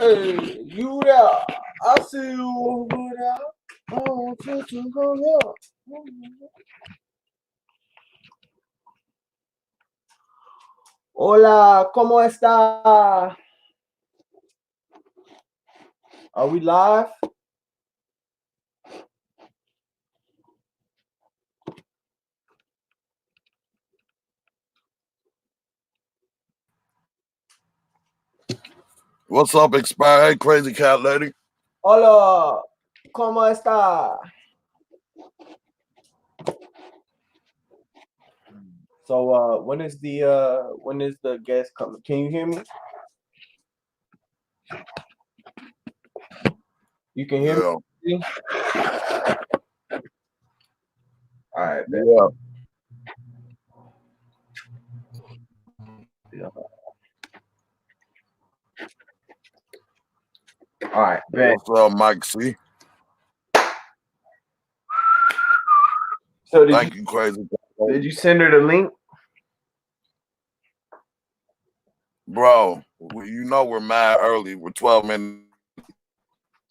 Hey, you there? I see you over there. I want you to go there. Hola, ¿cómo está? Are we live? What's up, Expire? Hey, crazy cat lady. Hola, ¿cómo está? So when is the guest coming? Can you hear me? You can hear me? All right, bet. Yeah. All right, bet. What's up, Mike C? So Thank you, crazy cat lady. did you send her the link? Bro, you know we're mad early. We're 12 minutes.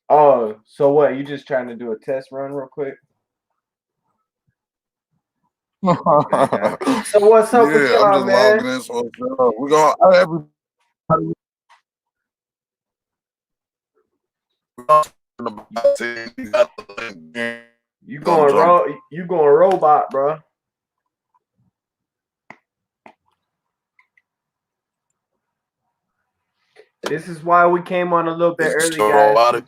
Oh, so what? You just trying to do a test run real quick? Okay. So what's up with y'all, I'm just man? logging in. So we're gonna everybody. You going robot, bro? This is why we came on a little bit early, guys.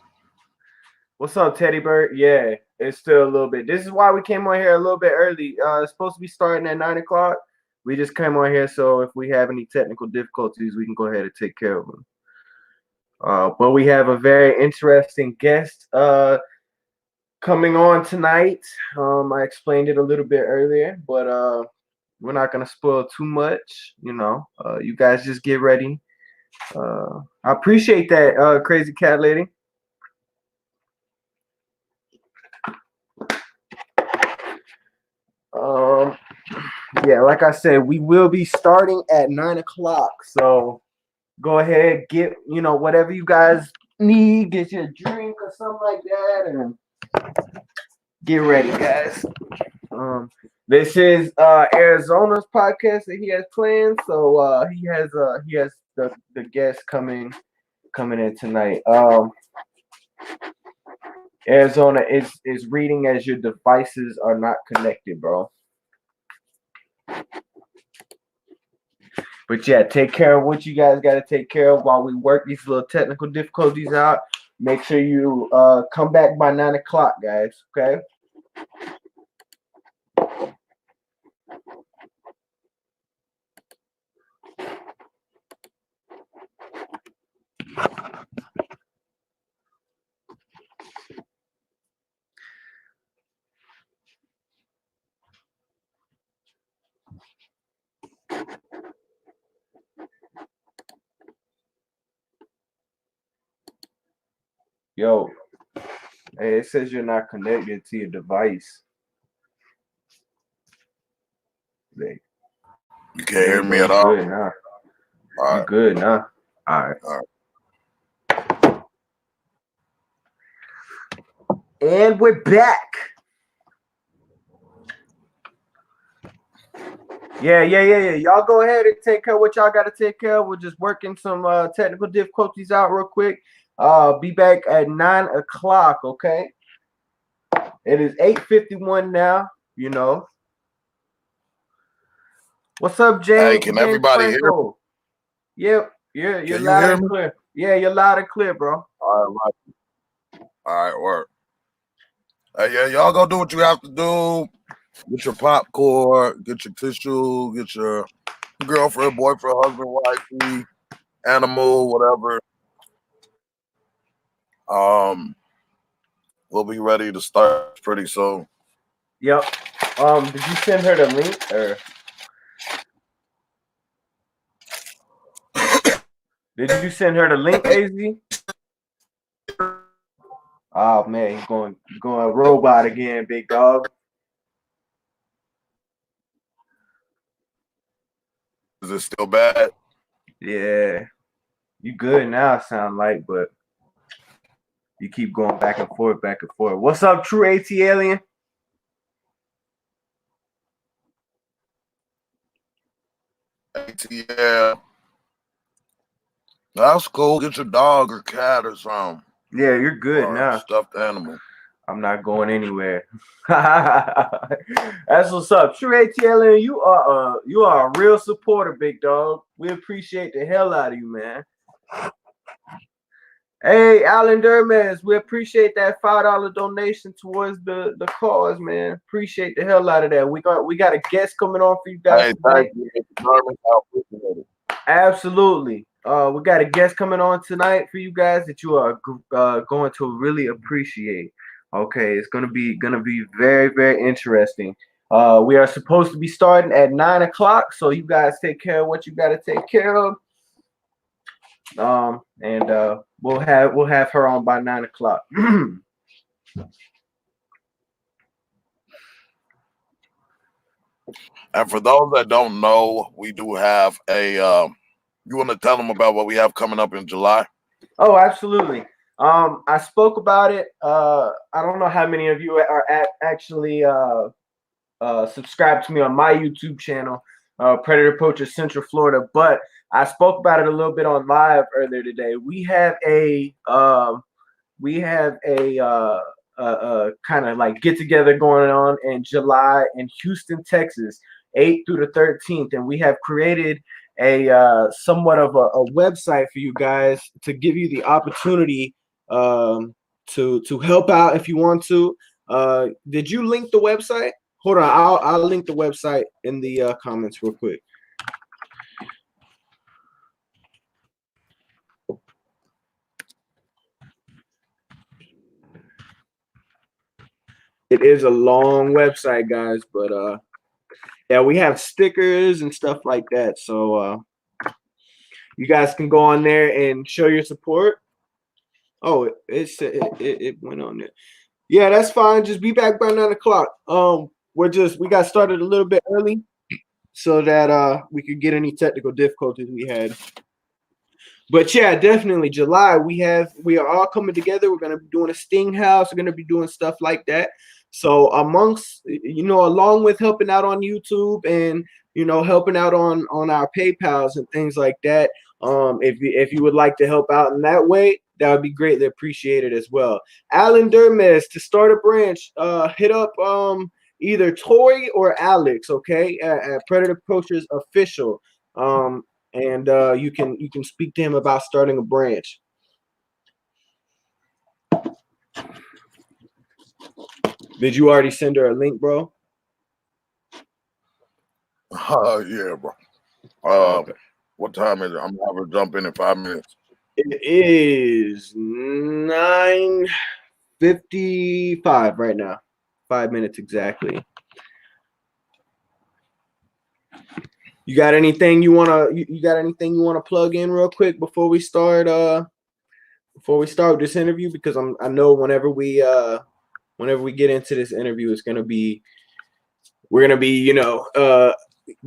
What's up, Teddy Bird? Yeah, it's still a little bit. This is why we came on here a little bit early. It's supposed to be starting at 9 o'clock. We just came on here, so if we have any technical difficulties, we can go ahead and take care of them. But we have a very interesting guest coming on tonight. I explained it a little bit earlier, but we're not gonna spoil too much. You guys just get ready. I appreciate that, crazy cat lady. Yeah, like I said, we will be starting at 9 o'clock. So go ahead, get whatever you guys need, get your drink or something like that, and get ready, guys. This is Arizona's podcast that he has planned, so he has the guest coming in tonight. Arizona is reading as your devices are not connected, bro. But yeah, take care of what you guys got to take care of while we work these little technical difficulties out. Make sure you come back by 9 o'clock, guys. Okay. Yo, hey, it says you're not connected to your device. You can't hear me at all. Good now. All right. You good now? All right. And we're back. Yeah. Y'all go ahead and take care of what y'all got to take care of. We're just working some technical difficulties out real quick. Be back at 9 o'clock, okay? It is 8:51 now, What's up, James? Hey, can everybody hear me? Yep. Yeah, you're loud and clear. Yeah, you're loud and clear, bro. All right, work. Hey, yeah, y'all go do what you have to do. Get your popcorn, get your tissue, get your girlfriend, boyfriend, husband, wife, animal, whatever. We'll be ready to start pretty soon. Yep. Did you send her the link or did you send her the link, AZ? Oh man, he's going robot again, big dog. Is it still bad? Yeah. You good now, sound like, but you keep going back and forth, back and forth. What's up, True AT Alien? ATL. That's cool. Get your dog or cat or something. Yeah, you're good Or now. a stuffed animal. I'm not going anywhere. That's what's up. True ATLN, you are a real supporter, big dog. We appreciate the hell out of you, man. Hey, Alan Dermes, we appreciate that $5 donation towards the cause, man. Appreciate the hell out of that. We got a guest coming on for you guys. Hey, thank you. Absolutely. We got a guest coming on tonight for you guys that you are going to really appreciate. Okay, it's gonna be very, very interesting. We are supposed to be starting at 9 o'clock, so you guys take care of what you gotta take care of. And we'll have her on by 9 o'clock. And for those that don't know, we do have a. You want to tell them about what we have coming up in July? Oh, absolutely. I spoke about it. I don't know how many of you are actually subscribed to me on my YouTube channel, Predator Poacher Central Florida, but I spoke about it a little bit on live earlier today. We have a kind of like get together going on in July in Houston, Texas, 8th through the 13th, and we have created a somewhat of a website for you guys to give you the opportunity to help out if you want to. Did you link the website? Hold on, I'll link the website in the comments real quick. It is a long website, guys, but yeah, we have stickers and stuff like that. So you guys can go on there and show your support. Oh, it went on there. Yeah, that's fine. Just be back by 9 o'clock. We got started a little bit early so that we could get any technical difficulties we had. But yeah, definitely July. We are all coming together. We're gonna be doing a Sting House. We're gonna be doing stuff like that. So amongst along with helping out on YouTube and helping out on our PayPals and things like that. If you would like to help out in that way, that would be greatly appreciated as well. Alan Dermes, to start a branch, hit up either Tori or Alex, okay, at Predator Poachers Official. And you can speak to him about starting a branch. Did you already send her a link, bro? Yeah, bro. Okay. What time is it? I'm gonna have her jump in 5 minutes. It is 9:55 right now. 5 minutes exactly. You got anything you wanna plug in real quick before we start this interview? Because I know whenever we get into this interview, we're gonna be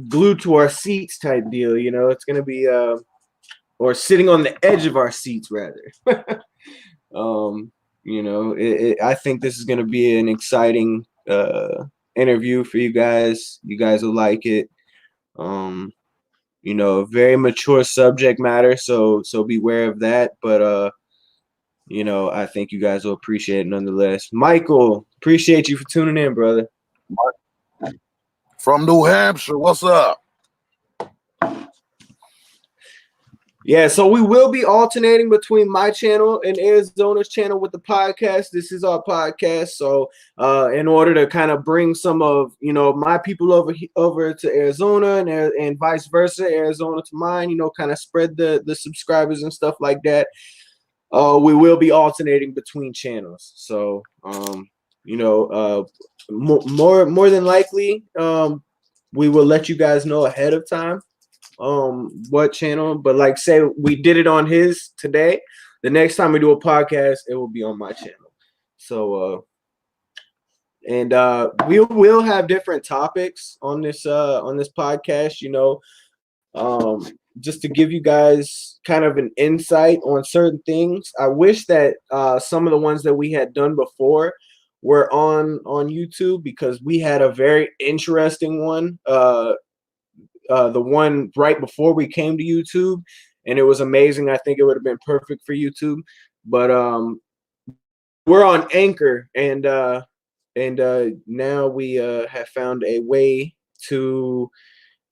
glued to our seats type deal. It's gonna be or sitting on the edge of our seats rather. I think this is gonna be an exciting interview for you guys. You guys will like it. Very mature subject matter, so beware of that. But I think you guys will appreciate it nonetheless. Michael, appreciate you for tuning in, brother. From New Hampshire, what's up? Yeah, so we will be alternating between my channel and Arizona's channel with the podcast. This is our podcast, so in order to kind of bring some of my people over to Arizona and vice versa, Arizona to mine, kind of spread the subscribers and stuff like that. We will be alternating between channels, so more than likely, we will let you guys know ahead of time what channel, but like say we did it on his today, the next time we do a podcast it will be on my channel. So and we will have different topics on this podcast. just to give you guys kind of an insight on certain things. I wish that some of the ones that we had done before were on YouTube, because we had a very interesting one. The one right before we came to YouTube, and it was amazing. I think it would have been perfect for YouTube, but we're on Anchor, and now we have found a way to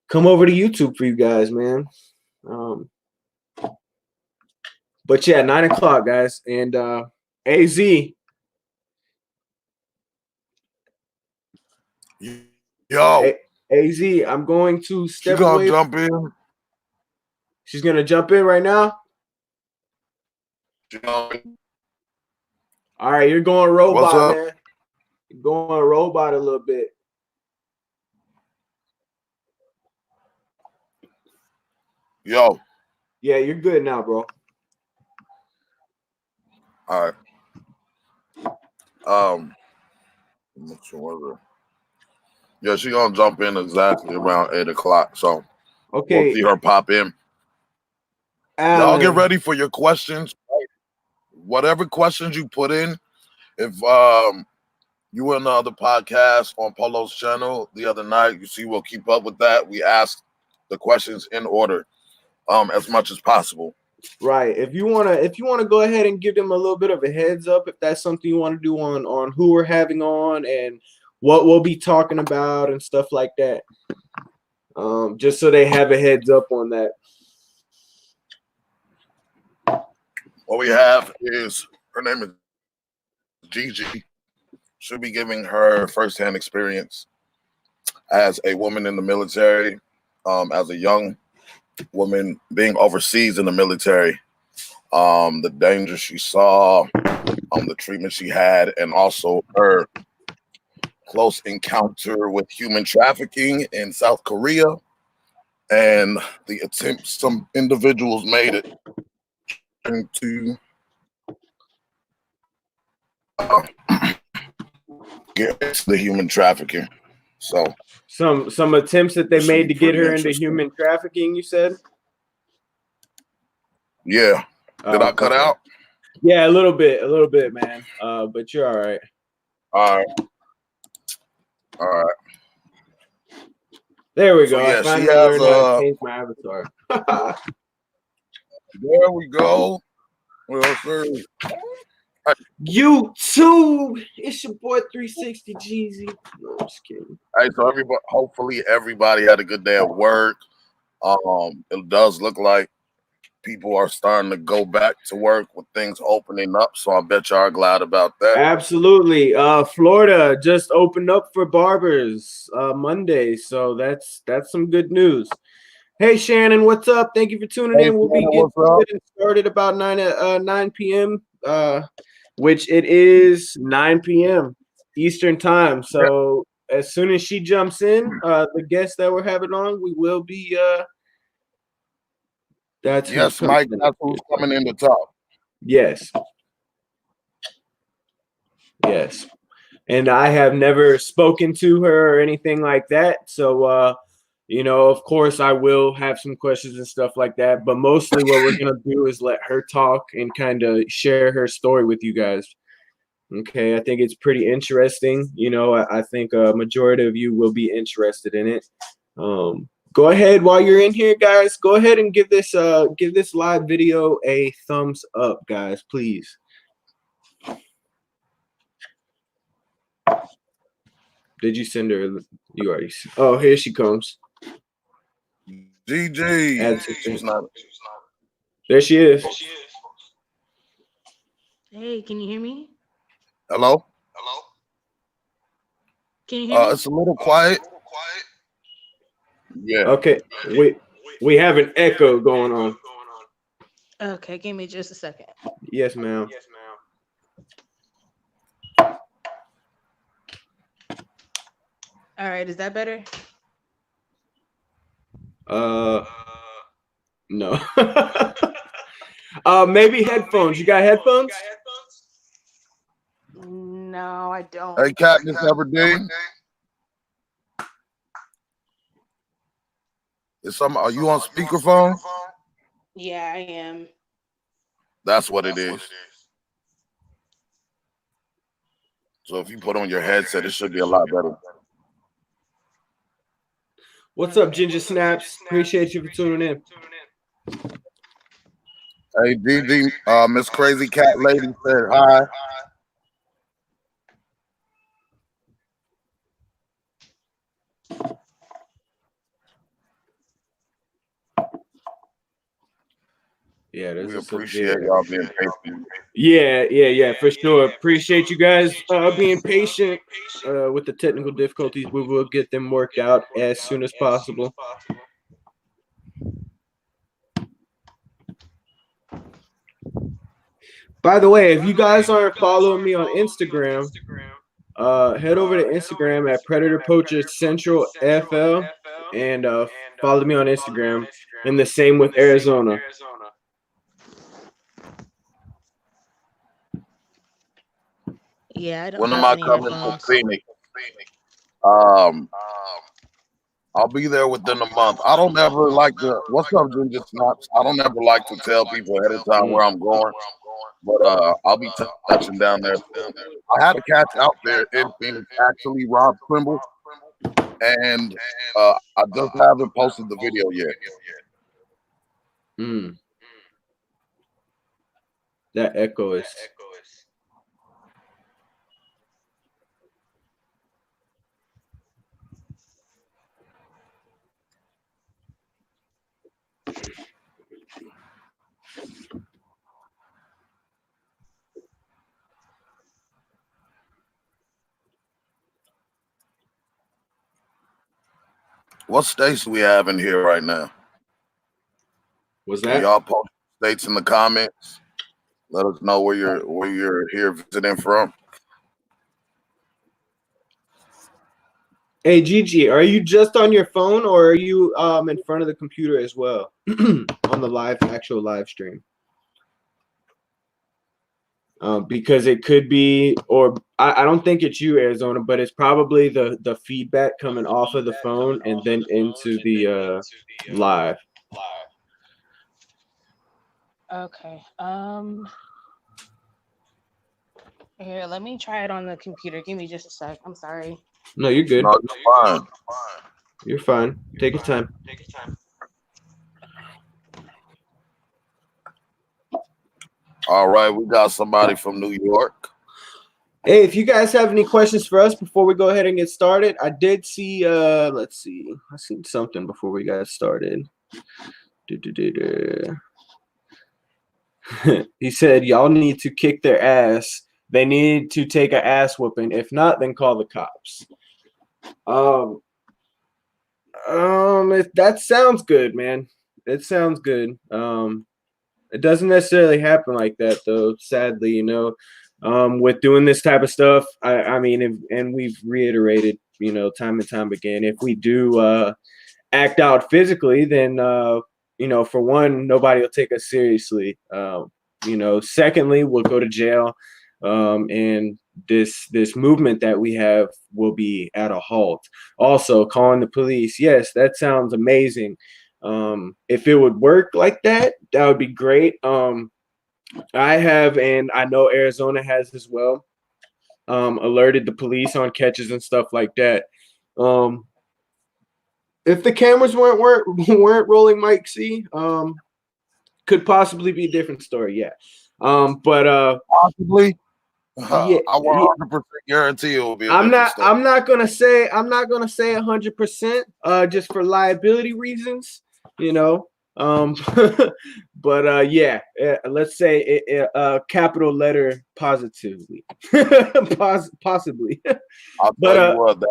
come over to YouTube for you guys, man. But yeah, 9 o'clock, guys, and AZ. Yo, AZ, I'm going to she step gonna away. jump in. She's gonna jump in right now. All right, you're going What's robot, up? man. You're going robot a little bit. Yo. Yeah, you're good now, bro. All right. Yeah, she gonna jump in exactly around 8 o'clock. So Okay. we'll see her pop in. Alan. Y'all get ready for your questions. Whatever questions you put in, if you were on the other podcast on Polo's channel the other night, you see we'll keep up with that. We ask the questions in order as much as possible. Right. If you wanna go ahead and give them a little bit of a heads up, if that's something you want to do on who we're having on and what we'll be talking about and stuff like that. Just so they have a heads up on that. What we have is, her name is Gigi. She'll be giving her firsthand experience as a woman in the military, as a young woman being overseas in the military, the danger she saw, the treatment she had, and also her close encounter with human trafficking in South Korea, and the attempt some individuals made it to get the human trafficking. So some attempts that they made to get her into human trafficking, you said? Yeah. Did I cut out? Yeah, a little bit, man. But you're all right. All right. There we go. Yeah, I finally learned how to change my avatar. There we go. Well, sir. YouTube, it's your boy 360 Gigi. No, I'm just kidding. Hey, so hopefully everybody had a good day at work. It does look like people are starting to go back to work with things opening up, so I bet y'all are glad about that. Absolutely. Florida just opened up for barbers Monday, so that's some good news. Hey Shannon, what's up? Thank you for tuning in. We'll be getting started about 9 p.m. Which it is 9 p.m. Eastern time. So as soon as she jumps in, the guest that we're having on, we will be that's Mike, that's who's coming in the top. Yes. Yes. And I have never spoken to her or anything like that. So of course I will have some questions and stuff like that. But mostly what we're gonna do is let her talk and kind of share her story with you guys. Okay, I think it's pretty interesting. I think a majority of you will be interested in it. Go ahead while you're in here, guys. Go ahead and give this live video a thumbs up, guys, please. Did you send her? You already. Oh, here she comes. Gigi. There she is. Hey, can you hear me? Hello? Can you hear me? It's a little quiet. Yeah. Okay. We have an echo going on. Okay, give me just a second. Yes, ma'am. All right, is that better? No. Maybe headphones. You got headphones? No, I don't. Hey, Katniss Everdeen. Are you on speakerphone? Yeah, I am. That's what it is. So if you put on your headset, it should be a lot better. What's up, Ginger Snaps? Appreciate you for tuning in. Hey, Gigi, Miss Crazy Cat Lady said hi. Yeah, we appreciate y'all being patient. Yeah, for sure. Appreciate you guys being patient with the technical difficulties. We will get them worked out as soon as possible. By the way, if you guys aren't following me on Instagram, head over to Instagram at Predator Poacher Central FL and follow me on Instagram. And the same with Arizona. Yeah, I don't When am have I any coming to headphones. Phoenix? I'll be there within a month. I don't ever like to. What's up, Ginger Snaps? I don't ever like to tell people ahead of time where I'm going, but I'll be touching down there soon. I had a catch out there in Phoenix, actually, Rob Trimble, and I just haven't posted the video yet. That echo is. What states do we have in here right now? Was Can that? y'all post states in the comments? Let us know where you're here visiting from. Hey Gigi, are you just on your phone or are you in front of the computer as well on the actual live stream? Because it could be, or I don't think it's you, Arizona, but it's probably the feedback coming off of the phone and then into the live. Okay. Here, let me try it on the computer. Give me just a sec. I'm sorry. No, you're good. No, you're fine. You're fine. Take your time. All right, we got somebody from New York. Hey, if you guys have any questions for us before we go ahead and get started, I did see, let's see. I seen something before we got started. He said, y'all need to kick their ass. They need to take an ass whooping. If not, then call the cops. That sounds good, man. It sounds good. It doesn't necessarily happen like that, though. Sadly, you know, with doing this type of stuff, I mean, and we've reiterated, you know, time and time again, if we do act out physically, then you know, for one, nobody will take us seriously. You know, secondly, we'll go to jail, and this movement that we have will be at a halt. Also, calling the police, yes, that sounds amazing. If it would work like that, that would be great. I have, and I know Arizona has as well, alerted the police on catches and stuff like that. If the cameras weren't rolling, Mike C, could possibly be a different story. Yeah. But possibly. Yeah, I 100% guarantee it will be. I'm not gonna say 100%. Just for liability reasons, you know. But yeah, let's say capital letter positively, possibly. I'll tell you what,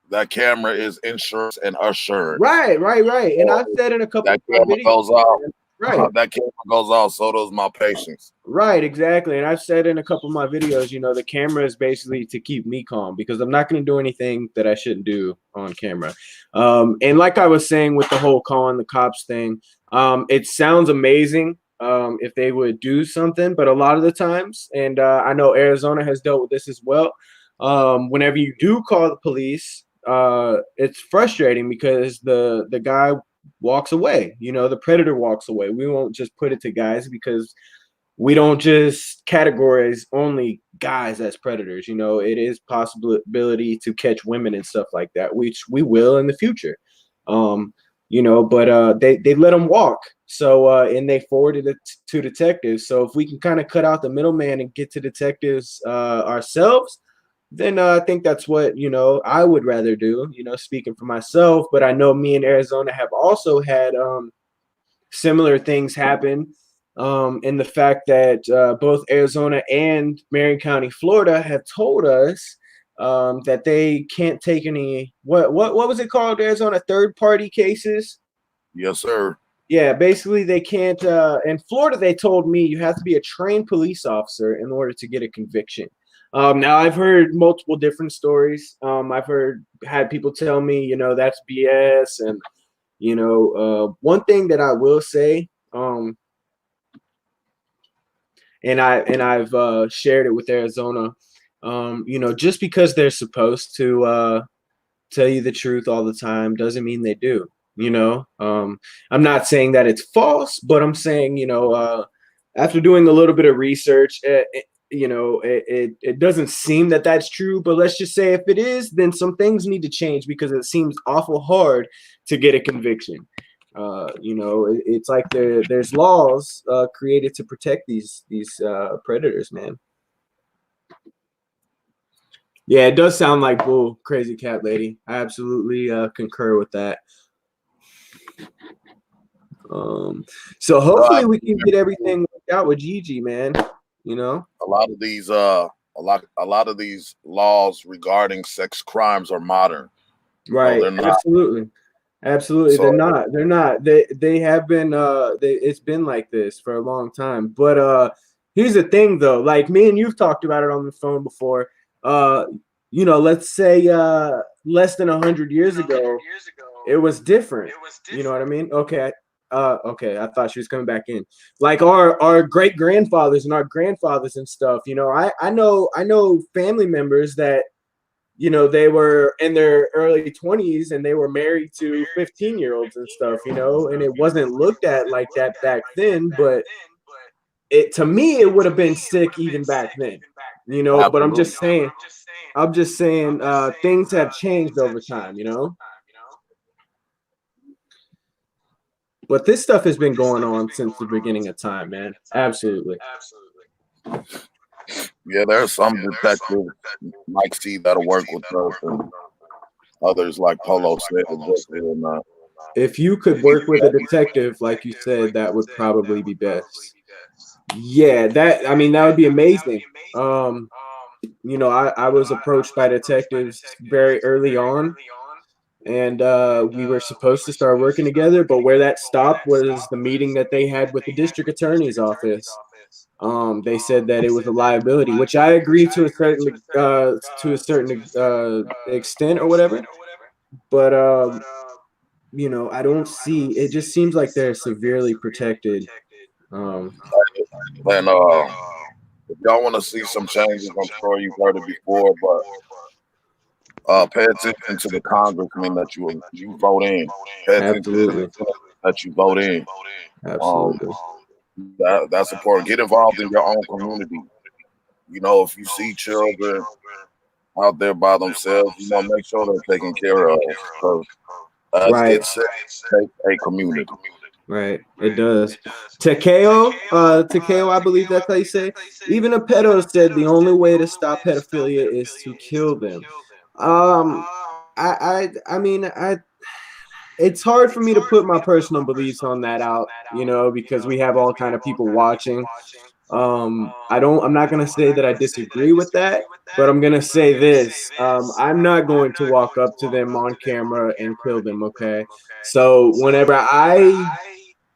that camera is insurance and assurance. Right. And I've said in a couple that camera goes off. Right. That camera goes off, so does my patience. Right, exactly. And I've said in a couple of my videos, you know, the camera is basically to keep me calm because I'm not going to do anything that I shouldn't do on camera. And like I was saying with the whole calling the cops thing, it sounds amazing if they would do something, but a lot of the times, and I know Arizona has dealt with this as well, whenever you do call the police, it's frustrating because the guy walks away. The predator walks away. We won't just put it to guys because we don't just categorize only guys as predators. It is possibility to catch women and stuff like that, which we will in the future. But they let them walk. So and they forwarded it to detectives. So if we can kind of cut out the middleman and get to detectives ourselves, then I think that's what I would rather do. Speaking for myself, but I know me and Arizona have also had similar things happen. In the fact that both Arizona and Marion County, Florida, have told us that they can't take any what was it called, Arizona, third party cases. Yes, sir. Yeah, basically they can't. In Florida, they told me you have to be a trained police officer in order to get a conviction. Now I've heard multiple different stories. I've had people tell me, that's BS, and one thing that I will say, and I've shared it with Arizona. Just because they're supposed to tell you the truth all the time doesn't mean they do. I'm not saying that it's false, but I'm saying, after doing a little bit of research, it doesn't seem that that's true. But let's just say if it is, then some things need to change because it seems awful hard to get a conviction. It's like there's laws created to protect these predators, man. Yeah, it does sound like bull, crazy cat lady. I absolutely concur with that. So hopefully we can get everything worked out with Gigi, man. A lot of these a lot of these laws regarding sex crimes are modern. Right. They're not. Absolutely. So, They're not. They have been it's been like this for a long time. But here's the thing though, like me and you've talked about it on the phone before. Let's say less than 100 years ago, it was different. You know what I mean? Okay. Okay, I thought she was coming back in. Like our great grandfathers and our grandfathers and stuff. I know family members that they were in their early 20s and they were married to 15-year-olds and stuff. And it wasn't looked at like that back then. But to me, it would have been sick even back then. But I'm just saying. Things have changed over time. But this stuff has been going on since the beginning of time, man. Absolutely. Yeah, there's some detectives like C that'll work with us, and others like Polo said. If you could work with a detective, like you said, that would probably be best. Yeah, that would be amazing. I was approached by detectives very early on, and we were supposed to start working together, but where that stopped was the meeting that they had with the district attorney's office. They said that it was a liability, which I agree to a certain extent or whatever. But I don't see. It just seems like they're severely protected. And if y'all want to see some changes, I'm sure you've heard it before, but pay attention to the congressman that you vote in. Pay attention Absolutely. to that you vote in. Absolutely. That's important. Get involved in your own community. If you see children out there by themselves, make sure they're taken care of. Because Right. it takes a community. Right, it does. Takeo, I believe that's how you say. Even a pedo said the only way to stop pedophilia is to kill them. I mean, it's hard for me to put my personal beliefs on that out, because we have all kind of people watching. I'm not gonna say that I disagree with that, but I'm gonna say this. I'm not going to walk up to them on camera and kill them, okay? So whenever I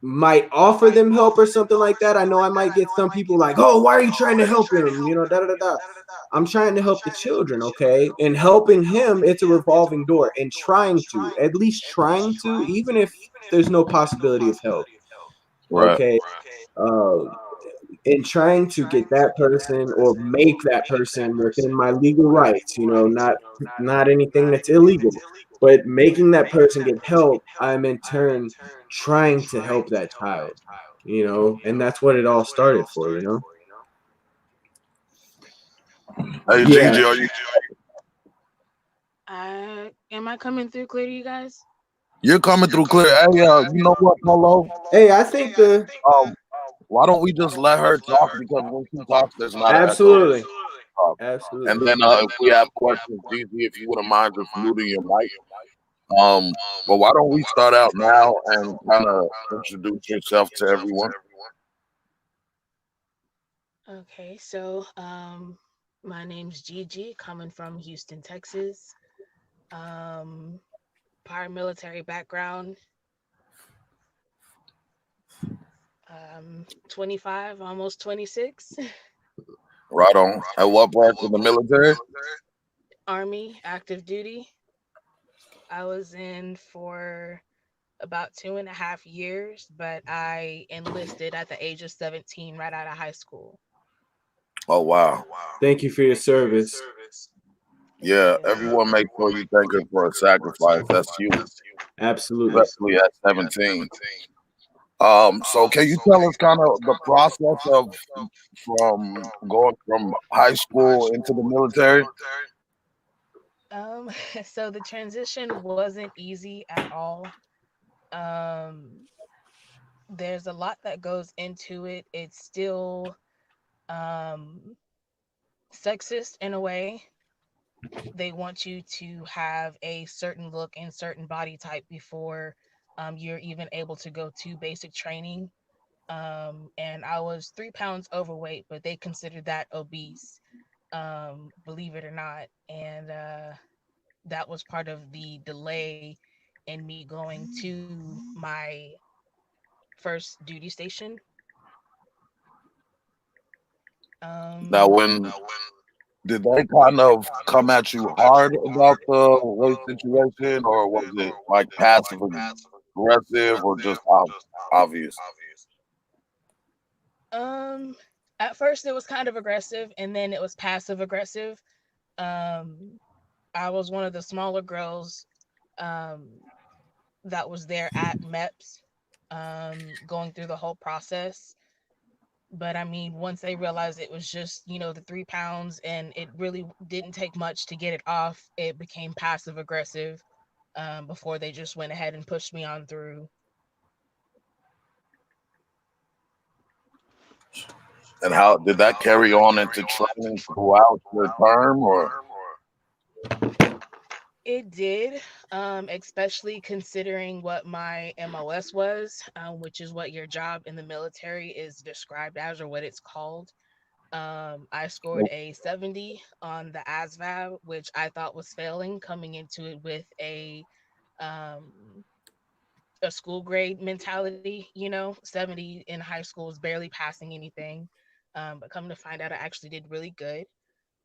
might offer them help or something like that, I know I might get some people like, oh, why are you trying to help him? Da da da da. I'm trying to help the children, okay? And helping him, it's a revolving door. And at least trying to, even if there's no possibility of help, okay? And trying to get that person or make that person within my legal rights, not anything that's illegal. But making that person get help, I'm in turn trying to help that child, and that's what it all started for. Hey, Yeah. Gigi, are you? Am I coming through clear to you guys? You're coming through clear. Hey, you know what, Polo? Hey, I think Um, why don't we just let her talk, because when she talks, there's not an echo. absolutely, And absolutely. then if we have questions, Gigi, if you wouldn't mind just muting your mic. Um, but why don't we start out now and kind of introduce yourself to everyone? Okay, so my name's Gigi, coming from Houston, Texas. Um, Prior military background. 25, almost 26. Right on. At what branch of the military? Army, active duty. I was in for about 2.5 years, but I enlisted at the age of 17 right out of high school. Oh, wow. Thank you for your service. Yeah, everyone make sure you thank her for a sacrifice. That's huge, Absolutely. especially at 17. So can you tell us kind of the process of from going from high school into the military? Um, so the transition wasn't easy at all. Um, there's a lot that goes into it. It's still um, sexist in a way. They want you to have a certain look and certain body type before you're even able to go to basic training. And I was 3 pounds overweight, but they considered that obese, believe it or not. And that was part of the delay in me going to my first duty station. Now, Um, when did they kind of come at you hard about the weight situation, or was it like passive aggressive, or just obvious? um, at first it was kind of aggressive, and then it was passive aggressive. Um, I was one of the smaller girls um, that was there at MEPS, going through the whole process. But I mean, once they realized it was just, the 3 pounds and it really didn't take much to get it off, it became passive aggressive before they just went ahead and pushed me on through. And how did that carry on into training throughout your term, or? It did, especially considering what my MOS was, which is what your job in the military is described as or what it's called. I scored a 70 on the ASVAB, which I thought was failing coming into it with um, a school grade mentality. 70 in high school is barely passing anything. But come to find out, I actually did really good.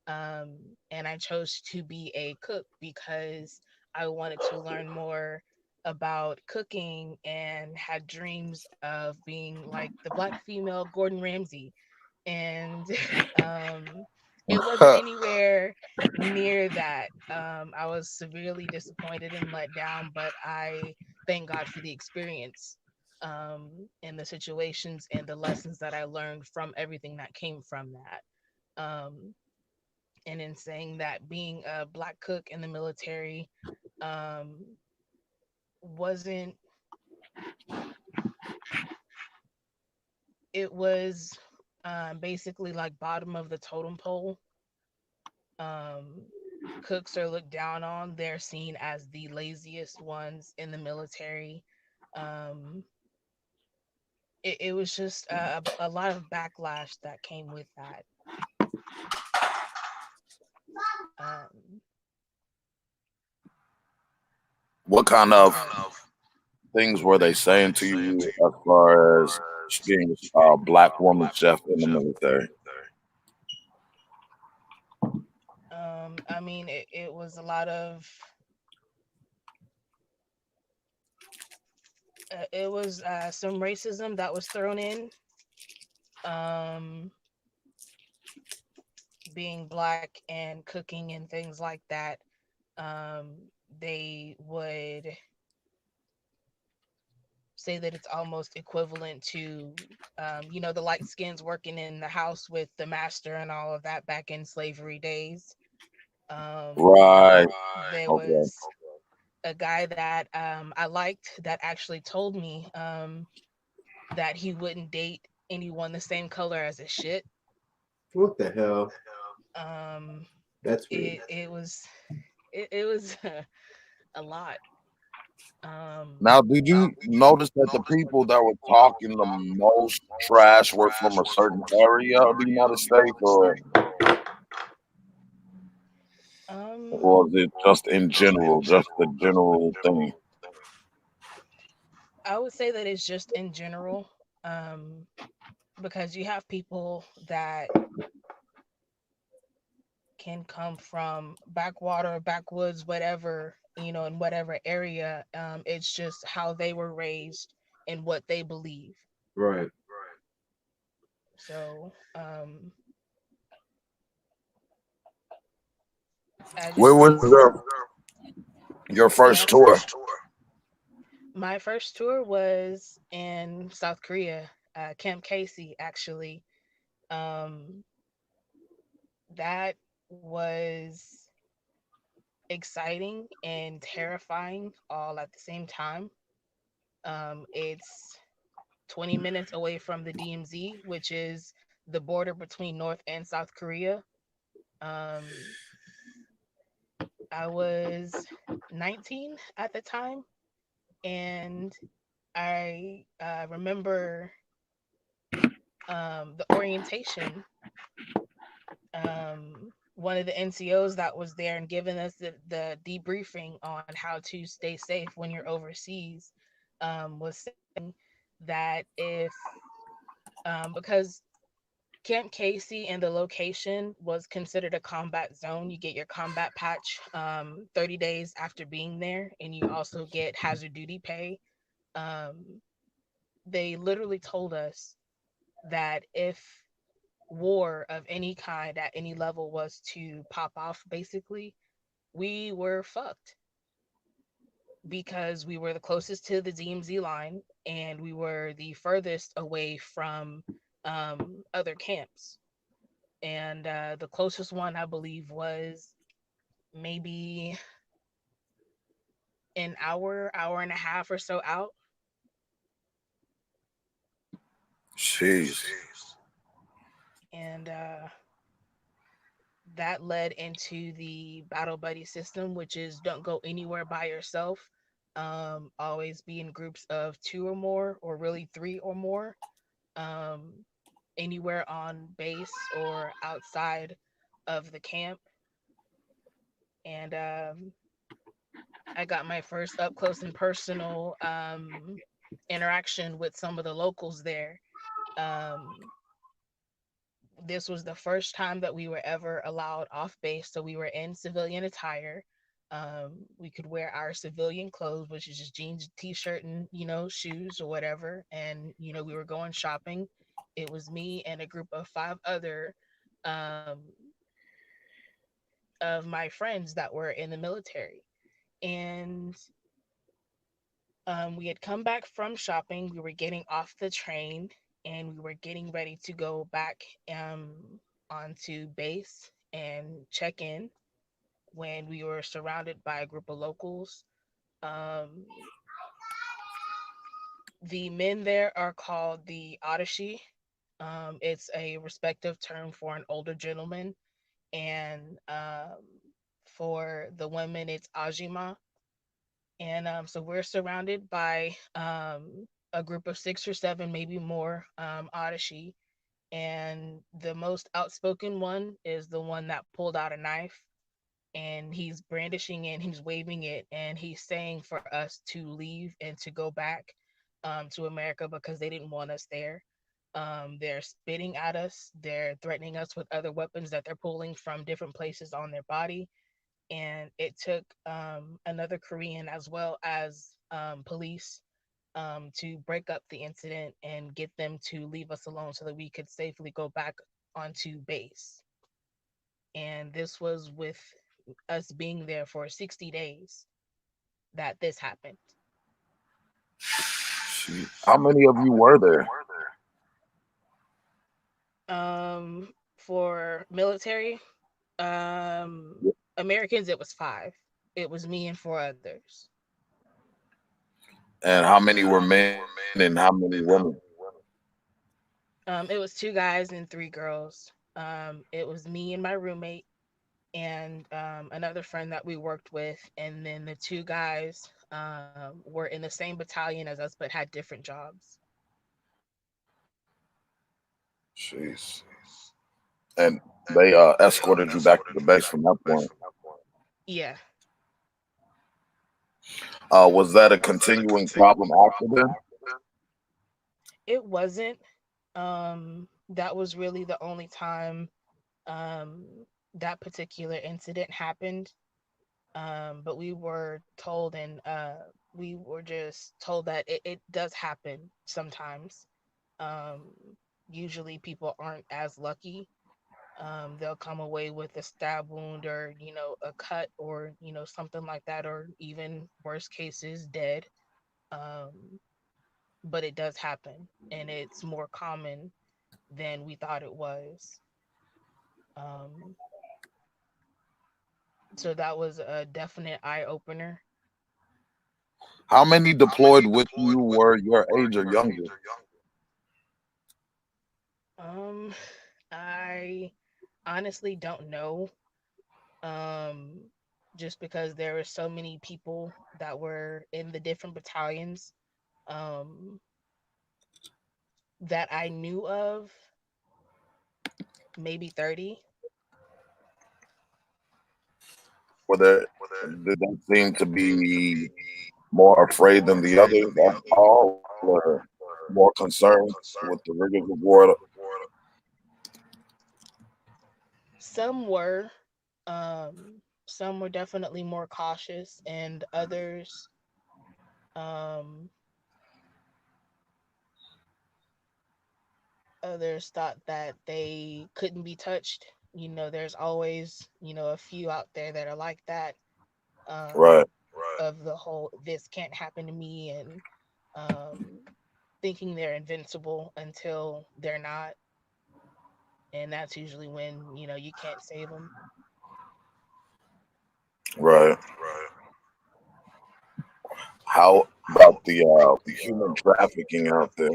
And I chose to be a cook because I wanted to learn more about cooking and had dreams of being like the black female Gordon Ramsay. And it wasn't anywhere near that. I was severely disappointed and let down, but I thank God for the experience and the situations and the lessons that I learned from everything that came from that. And in saying that, being a black cook in the military um, wasn't, it was basically like bottom of the totem pole. um, Cooks are looked down on. They're seen as the laziest ones in the military. um, it was just a lot of backlash that came with that. um, What kind of but things were they saying to you as far as being a black woman chef in the military? I mean, it was a lot of it was some racism that was thrown in. um, Being black and cooking and things like that. They would say that it's almost equivalent to, the light skins working in the house with the master and all of that back in slavery days. Um, Right. there Okay. was a guy that I liked that actually told me that he wouldn't date anyone the same color as his shit. What the hell? Um, That's weird. it was a lot. Um, Now, did you notice that the people that were talking the most trash were from a certain area of the United States, um, or was it just in general, just the general thing? I would say that it's just in general, um, because you have people that can come from backwater, backwoods, whatever, in whatever area. It's just how they were raised and what they believe. Right. So, as you Where was see, your first yes, tour? my first tour was in South Korea, Camp Casey, actually. Um, that was exciting and terrifying all at the same time. It's 20 minutes away from the DMZ, which is the border between North and South Korea. Um, I was 19 at the time, and I remember the orientation. One of the NCOs that was there and giving us the debriefing on how to stay safe when you're overseas was saying that if because Camp Casey and the location was considered a combat zone. You get your combat patch 30 days after being there, and you also get hazard duty pay. Um, they literally told us that if war of any kind at any level was to pop off, basically, we were fucked because we were the closest to the DMZ line and we were the furthest away from other camps. And the closest one I believe was maybe an hour and a half or so out. Jeez. And that led into the battle buddy system, which is don't go anywhere by yourself. Always be in groups of two or more, or really three or more. Um, Anywhere on base or outside of the camp. And I got my first up close and personal interaction with some of the locals there. Um, this was the first time that we were ever allowed off base, so we were in civilian attire. We could wear our civilian clothes, which is just jeans, t-shirt, and shoes or whatever. And we were going shopping. It was me and a group of five other um, of my friends that were in the military, and we had come back from shopping. We were getting off the train and we were getting ready to go back onto base and check in when we were surrounded by a group of locals. Um, the men there are called the Adashi. It's a respective term for an older gentleman. And for the women, it's Ajima. And so we're surrounded by a group of six or seven, maybe more, Adashi. And the most outspoken one is the one that pulled out a knife and he's brandishing it, he's waving it, and he's saying for us to leave and to go back to America because they didn't want us there. They're spitting at us, they're threatening us with other weapons that they're pulling from different places on their body. And it took another Korean as well as police to break up the incident and get them to leave us alone so that we could safely go back onto base. And this was with us being there for 60 days that this happened. How many of you were there? For military, Americans, it was five. It was me and four others. And how many were men and how many women? It was two guys and three girls. It was me and my roommate and another friend that we worked with, and then the two guys were in the same battalion as us, but had different jobs. Jeez. And they escorted you back to the base from that point. Yeah, Was that a continuing problem after then? it wasn't. That was really the only time that particular incident happened. But we were told, and we were just told that it does happen sometimes. Um, Usually, people aren't as lucky. They'll come away with a stab wound, or a cut, or something like that, or even worst cases, dead. Um, but it does happen, and it's more common than we thought it was. Um, so that was a definite eye opener. How many deployed with you were your age or younger? Um, I honestly don't know. Um, just because there were so many people that were in the different battalions, um, that I knew of, maybe 30. Were there, did they seem to be more afraid than the others at all, or more concerned with the rigors of war? Some were, some were definitely more cautious, and um, others thought that they couldn't be touched. There's always, a few out there that are like that. Um, Right, of the whole "this can't happen to me," and um, thinking they're invincible until they're not, and that's usually when you can't save them. right. How about the human trafficking out there?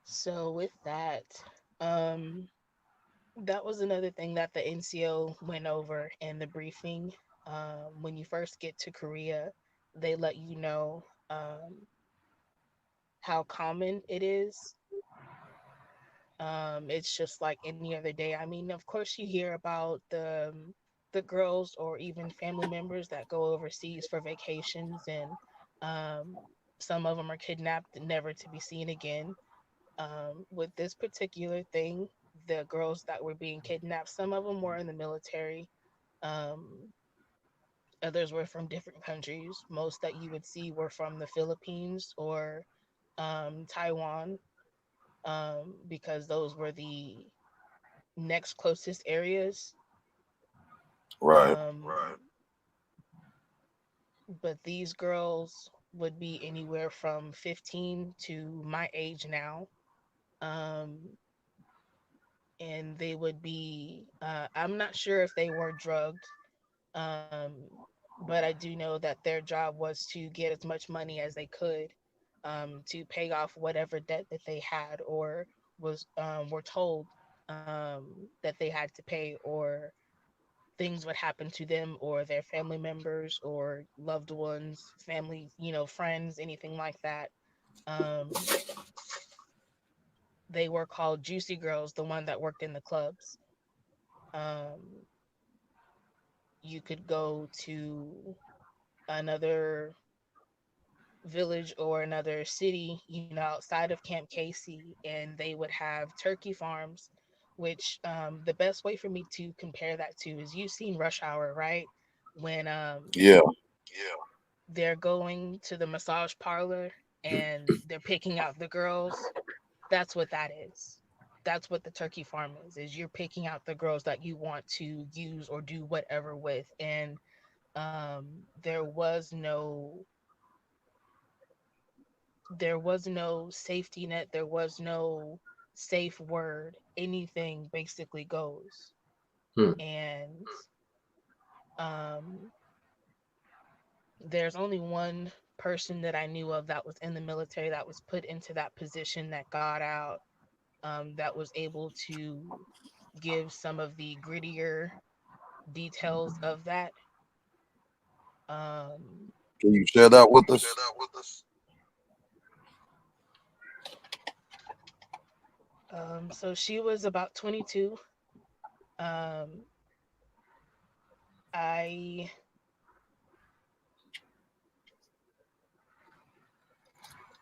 So with that, um, that was another thing that the NCO went over in the briefing. When you first get to Korea, they let you know how common it is. It's just like any other day. I mean, of course, you hear about the girls or even family members that go overseas for vacations, and um, some of them are kidnapped, never to be seen again. With this particular thing, the girls that were being kidnapped, some of them were in the military. Um, Others were from different countries. Most that you would see were from the Philippines or Taiwan, because those were the next closest areas. Right, Right. But these girls would be anywhere from 15 to my age now. Um, and they would be, I'm not sure if they were drugged, um, but I do know that their job was to get as much money as they could, to pay off whatever debt that they had, or were told that they had to pay, or things would happen to them or their family members or loved ones, family, friends, anything like that. Um, they were called Juicy Girls, the one that worked in the clubs. Um, you could go to another village or another city, outside of Camp Casey, and they would have turkey farms. Which, the best way for me to compare that to is, you've seen Rush Hour, right? When yeah, they're going to the massage parlor and they're picking out the girls. That's what that is. that's what the turkey farm is you're picking out the girls that you want to use or do whatever with. And there was no safety net, there was no safe word, anything basically goes. And um there's only one person that I knew of that was in the military that was put into that position that got out, that was able to give some of the grittier details of that. Um, Can you share that with us? so she was about 22. Um, I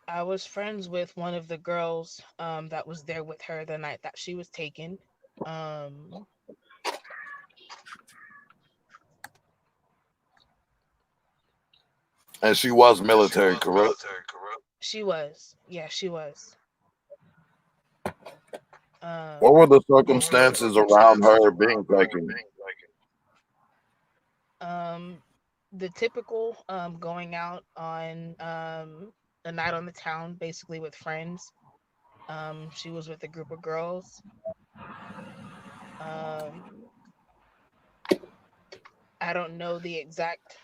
I was friends with one of the girls that was there with her the night that she was taken. Um, And she was military, correct? she was, yeah, she was. What were Um, the circumstances around her being taken? um, the typical going out on a night on the town, basically with friends. She was with a group of girls. Um, I don't know the exact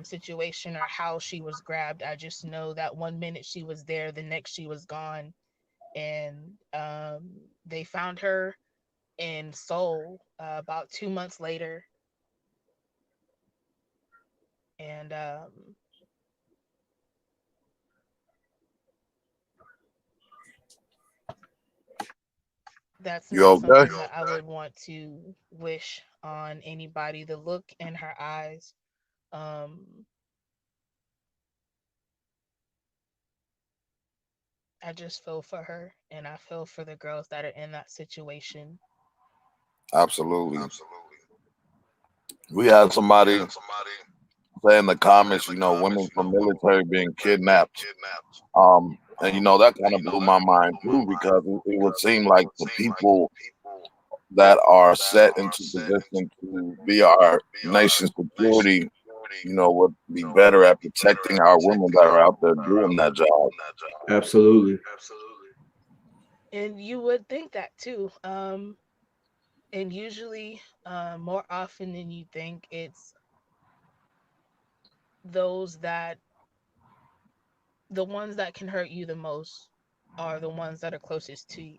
situation or how she was grabbed. I just know that one minute she was there, the next she was gone, and they found her in Seoul about 2 months later, and that's You not okay? something that I would want to wish on anybody. The look in her eyes, um, I just feel for her, and I feel for the girls that are in that situation. Absolutely. We had somebody say in the comments, women from military being kidnapped. And that kind of blew my mind too, because it would seem like the people that are set into position to be our nation's security, would be better at protecting our women that are out there doing that job. Absolutely. And you would think that too. And usually, more often than you think, it's those that the ones that can hurt you the most are the ones that are closest to you.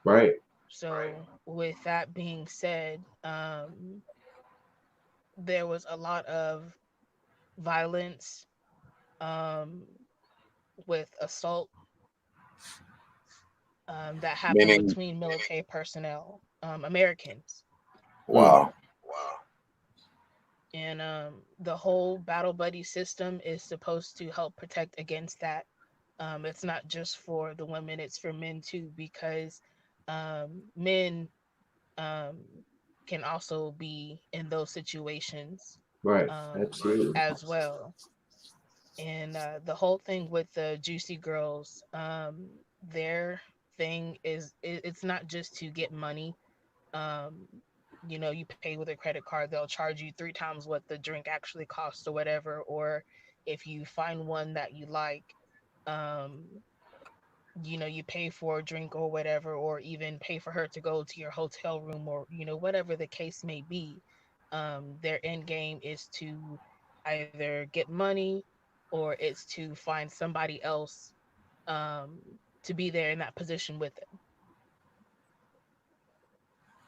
Right. So, with that being said, there was a lot of violence um, with assault that happened Meaning, between military personnel, Americans. wow, And the whole battle buddy system is supposed to help protect against that. It's not just for the women, it's for men too, because men um, can also be in those situations Right. Absolutely. as well. And the whole thing with the Juicy Girls, their thing is it's not just to get money. Um, you pay with a credit card, they'll charge you 3 times what the drink actually costs or whatever. Or if you find one that you like, um, you pay for a drink or whatever, or even pay for her to go to your hotel room, or whatever the case may be. Their end game is to either get money or it's to find somebody else um, to be there in that position with them.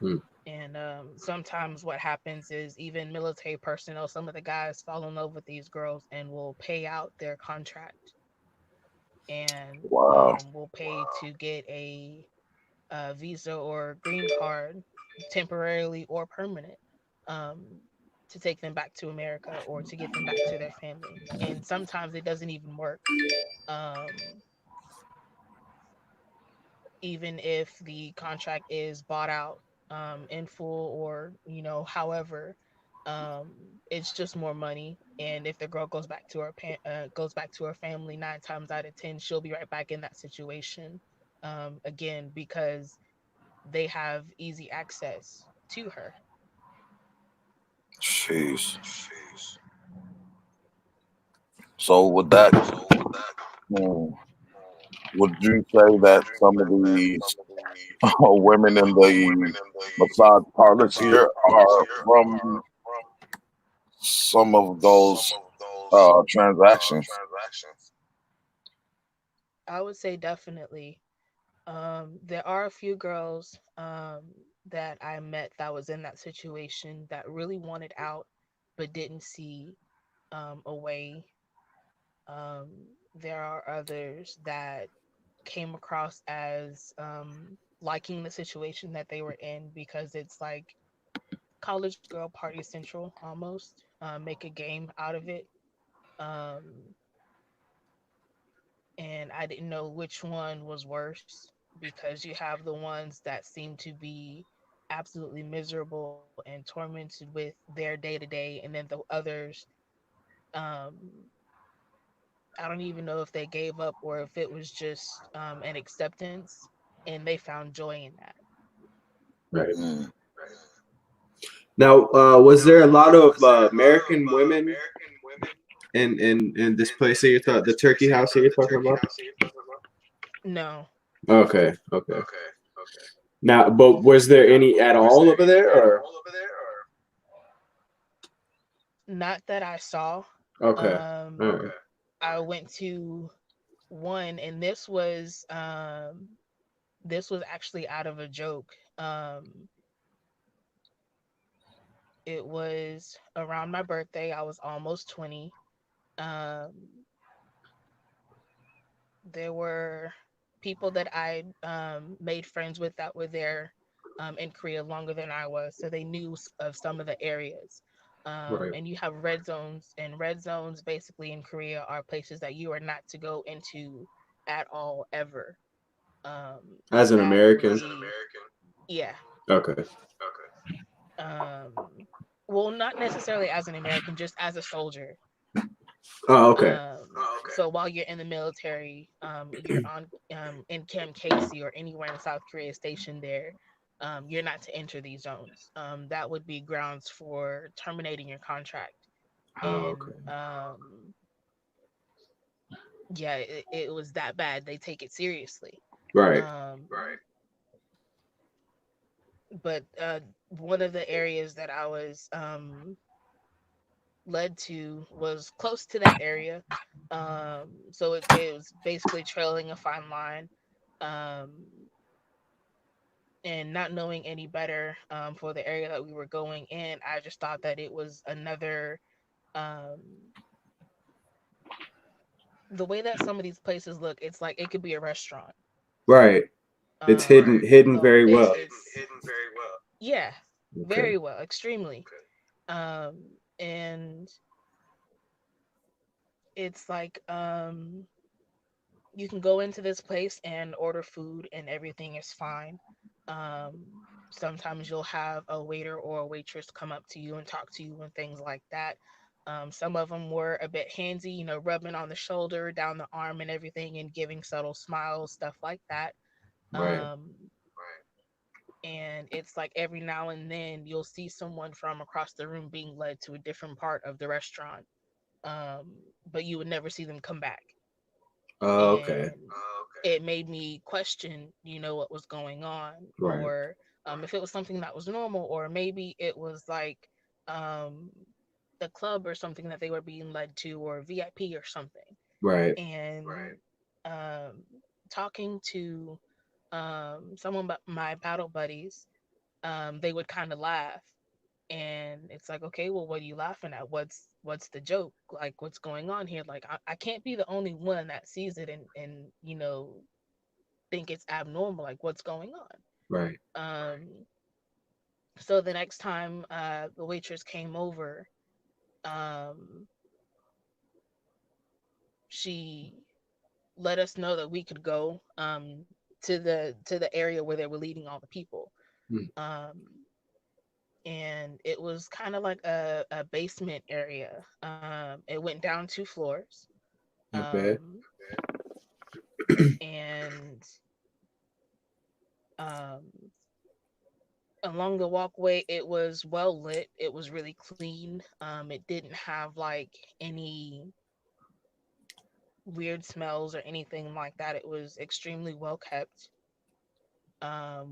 Hmm. And sometimes what happens is even military personnel, some of the guys fall in love with these girls and will pay out their contract, and wow. will pay to get a visa or green card, temporarily or permanent, um, to take them back to America or to get them back to their family. And sometimes it doesn't even work. Um, Even if the contract is bought out in full, or however, um, it's just more money. And if the girl goes back to her family, 9 times out of 10 she'll be right back in that situation. again, because they have easy access to her. Jeez. So with that, hmm, would you say that some of these women in the massage parlors here are from some of those transactions? I would say definitely. There are a few girls that I met that was in that situation that really wanted out but didn't see a way. Um, there are others that came across as liking the situation that they were in because it's like college girl party central almost. Make a game out of it. Um, and I didn't know which one was worse because you have the ones that seem to be absolutely miserable and tormented with their day to day, and then the others, um, I don't even know if they gave up or if it was just an acceptance and they found joy in that. Right. Mm. Now, was there a lot of American women in this place that you're talking, the Turkey House that you're talking about? No, Okay, okay. Now, but was there any at all over there, or not that I saw. okay, all Um, right, I went to one, and this was actually out of a joke. It was around my birthday. I was almost 20. Um, there were people that I made friends with that were there in Korea longer than I was, so they knew of some of the areas. right. And you have red zones, and red zones basically in Korea are places that you are not to go into at all ever. As an That would American, be, yeah. okay. Um, well, not necessarily as an American, just as a soldier. Oh, okay, So while you're in the military, you're on in Camp Casey or anywhere in South Korea stationed there. You're not to enter these zones. That would be grounds for terminating your contract. oh, And okay. yeah, it was that bad. They take it seriously. Right, Um, but one of the areas that I was led to was close to that area. So it was basically trailing a fine line. Um, and not knowing any better for the area that we were going in, I just thought that it was another. Um, the way that some of these places look, it's like it could be a restaurant. right. It's hidden So very well. yeah, Okay, very well, extremely. And it's like you can go into this place and order food and everything is fine. Um, Sometimes you'll have a waiter or a waitress come up to you and talk to you and things like that. Some of them were a bit handsy, rubbing on the shoulder, down the arm, and everything, and giving subtle smiles, stuff like that. right. Um, and it's like every now and then you'll see someone from across the room being led to a different part of the restaurant, um, but you would never see them come back. Okay, And it made me question, what was going on, right, or if it was something that was normal, or maybe it was like um, the club or something that they were being led to, or VIP or something. right, And um, talking to some of my battle buddies, they would kind of laugh. And it's like, okay, well, what are you laughing at? What's the joke? Like, what's going on here? Like, I can't be the only one that sees it and think it's abnormal. Like, what's going right. on? So the next time the waitress came over, um, she let us know that we could go to the area where they were leading all the people. Hmm, Um, and it was kind of like a basement area. It went down 2 floors. okay. Um, and Um, Along the walkway, it was well lit. It was really clean. It didn't have like any weird smells or anything like that. It was extremely well kept.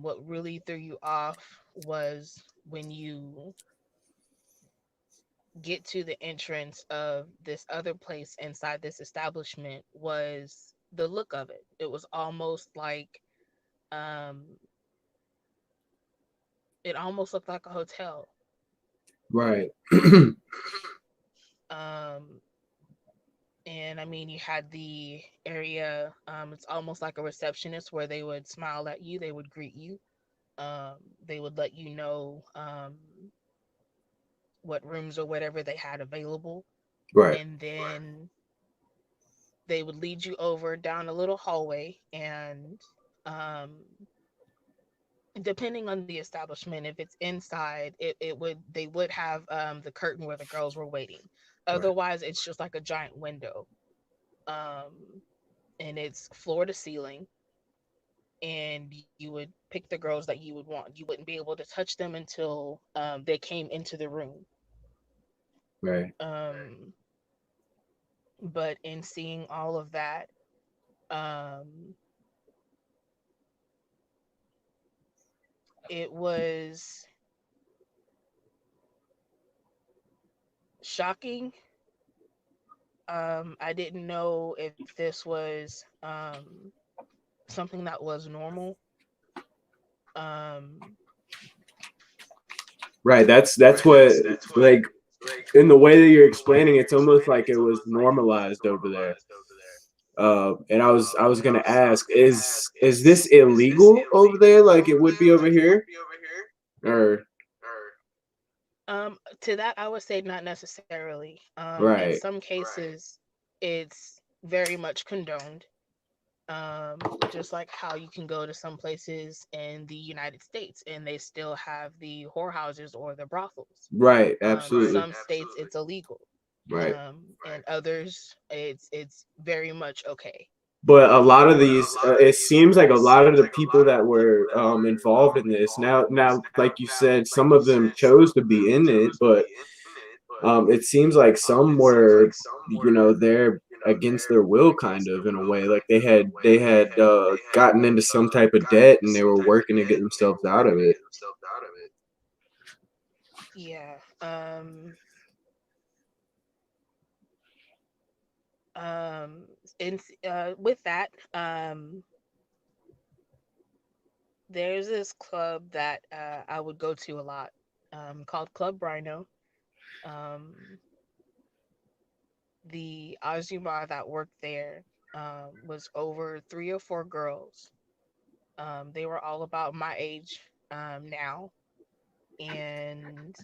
What really threw you off was when you get to the entrance of this other place inside this establishment was the look of it. It was almost like um it almost looked like a hotel. Right. Um and I mean you had the area, it's almost like a receptionist where they would smile at you, they would greet you. They would let you know what rooms or whatever they had available. Right. And then they would lead you over down a little hallway, and um depending on the establishment, if it's inside, it would they would have the curtain where the girls were waiting. Right. Otherwise it's just like a giant window, um and it's floor to ceiling, and you would pick the girls that you would want. You wouldn't be able to touch them until they came into the room. Right. um but in seeing all of that, um it was shocking. I didn't know if this was something that was normal. Um, Right. That's what, like, in the way that you're explaining, it's almost like it was normalized over there. And I was gonna ask, is this illegal over there, like it would be over here? Or to that, I would say not necessarily. In right, some cases, it's very much condoned. Just like how you can go to some places in the United States and they still have the whorehouses or the brothels. right, Some absolutely, states it's illegal, right. and others it's very much okay. But a lot of these, it seems like a lot of the people that were involved in this now, like you said, some of them chose to be in it, but it seems like some were, there against their will, kind of, in a way. Like they had gotten into some type of debt and they were working to get themselves out of it. Yeah. And with that, there's this club that I would go to a lot, called Club Rhino. Um, the Azuma that worked there was over three or four girls. They were all about my age now, and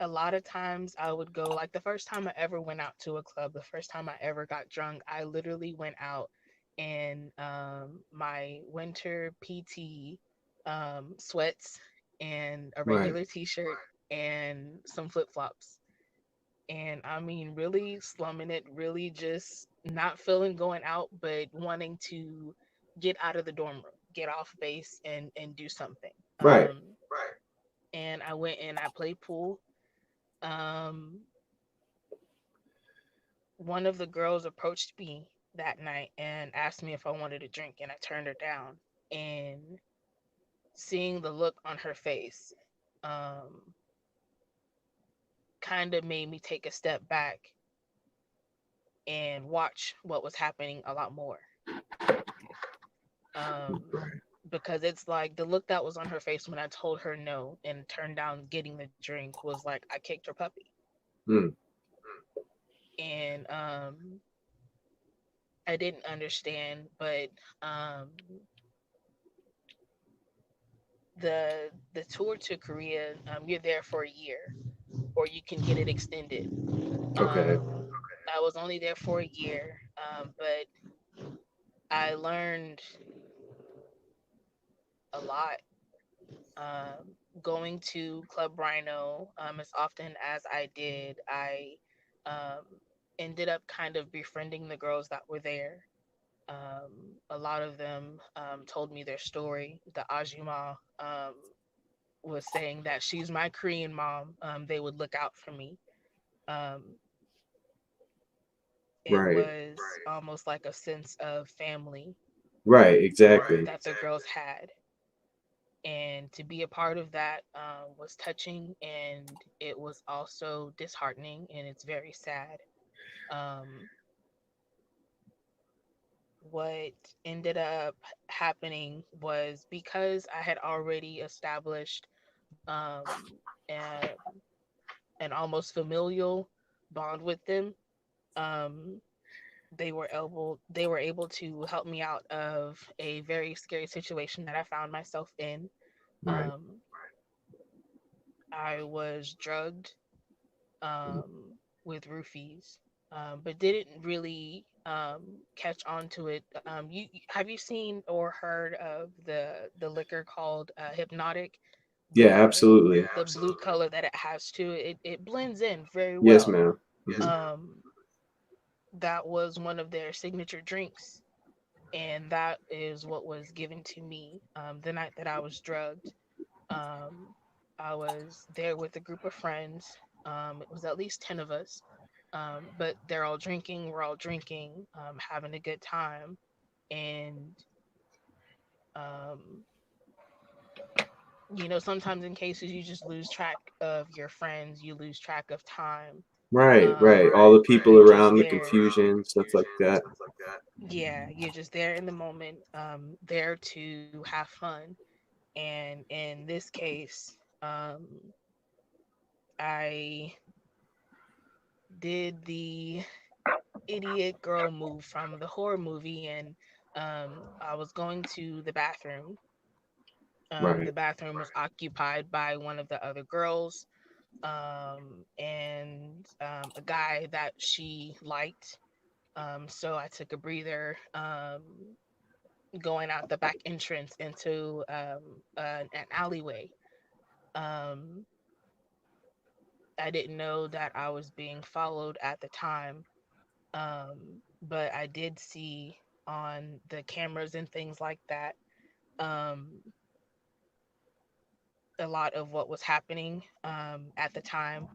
a lot of times I would go, like the first time I ever went out to a club, the first time I ever got drunk, I literally went out in my winter PT sweats and a Right, regular t-shirt and some flip-flops. And I mean, really slumming it, really just not feeling going out, but wanting to get out of the dorm room, get off base and do something. right, And I went and I played pool. Um, One of the girls approached me that night and asked me if I wanted a drink, and I turned her down. And seeing the look on her face, um, kind of made me take a step back and watch what was happening a lot more. Um, because it's like the look that was on her face when I told her no and turned down getting the drink was like I kicked her puppy. mm, And I didn't understand, but um, the tour to Korea, you're there for a year, or you can get it extended. okay, I was only there for a year, but I learned a lot. Going to Club Rhino, as often as I did, I um, ended up kind of befriending the girls that were there. A lot of them told me their story. The Ajima was saying that she's my Korean mom. They would look out for me. Um, it Right. was almost like a sense of family Right. Exactly. that the girls had. And to be a part of that was touching, and it was also disheartening, and it's very sad. Um, what ended up happening was because I had already established a, an almost familial bond with them. Um, they were able to help me out of a very scary situation that I found myself in. Right. Um, I was drugged with roofies, but didn't really catch on to it. Have you seen or heard of the liquor called Hypnotic? Yeah. The Absolutely. the blue color that it has to it, it blends in very Yes, well. ma'am. Mhm. Um, that was one of their signature drinks, and that is what was given to me the night that I was drugged. Um, I was there with a group of friends. It was at least 10 of us. But they're all drinking, we're all drinking, having a good time. And, um, sometimes in cases you just lose track of your friends, you lose track of time. Right. Right. All Right, the people you're just around, the there. confusion, stuff like that. Yeah, you're just there in the moment, there to have fun. And in this case, I did the idiot girl move from the horror movie, and I was going to the bathroom. The Right. bathroom was occupied by one of the other girls, and a guy that she liked. So I took a breather, going out the back entrance into an alleyway. Um, I didn't know that I was being followed at the time, but I did see on the cameras and things like that um, a lot of what was happening at the time.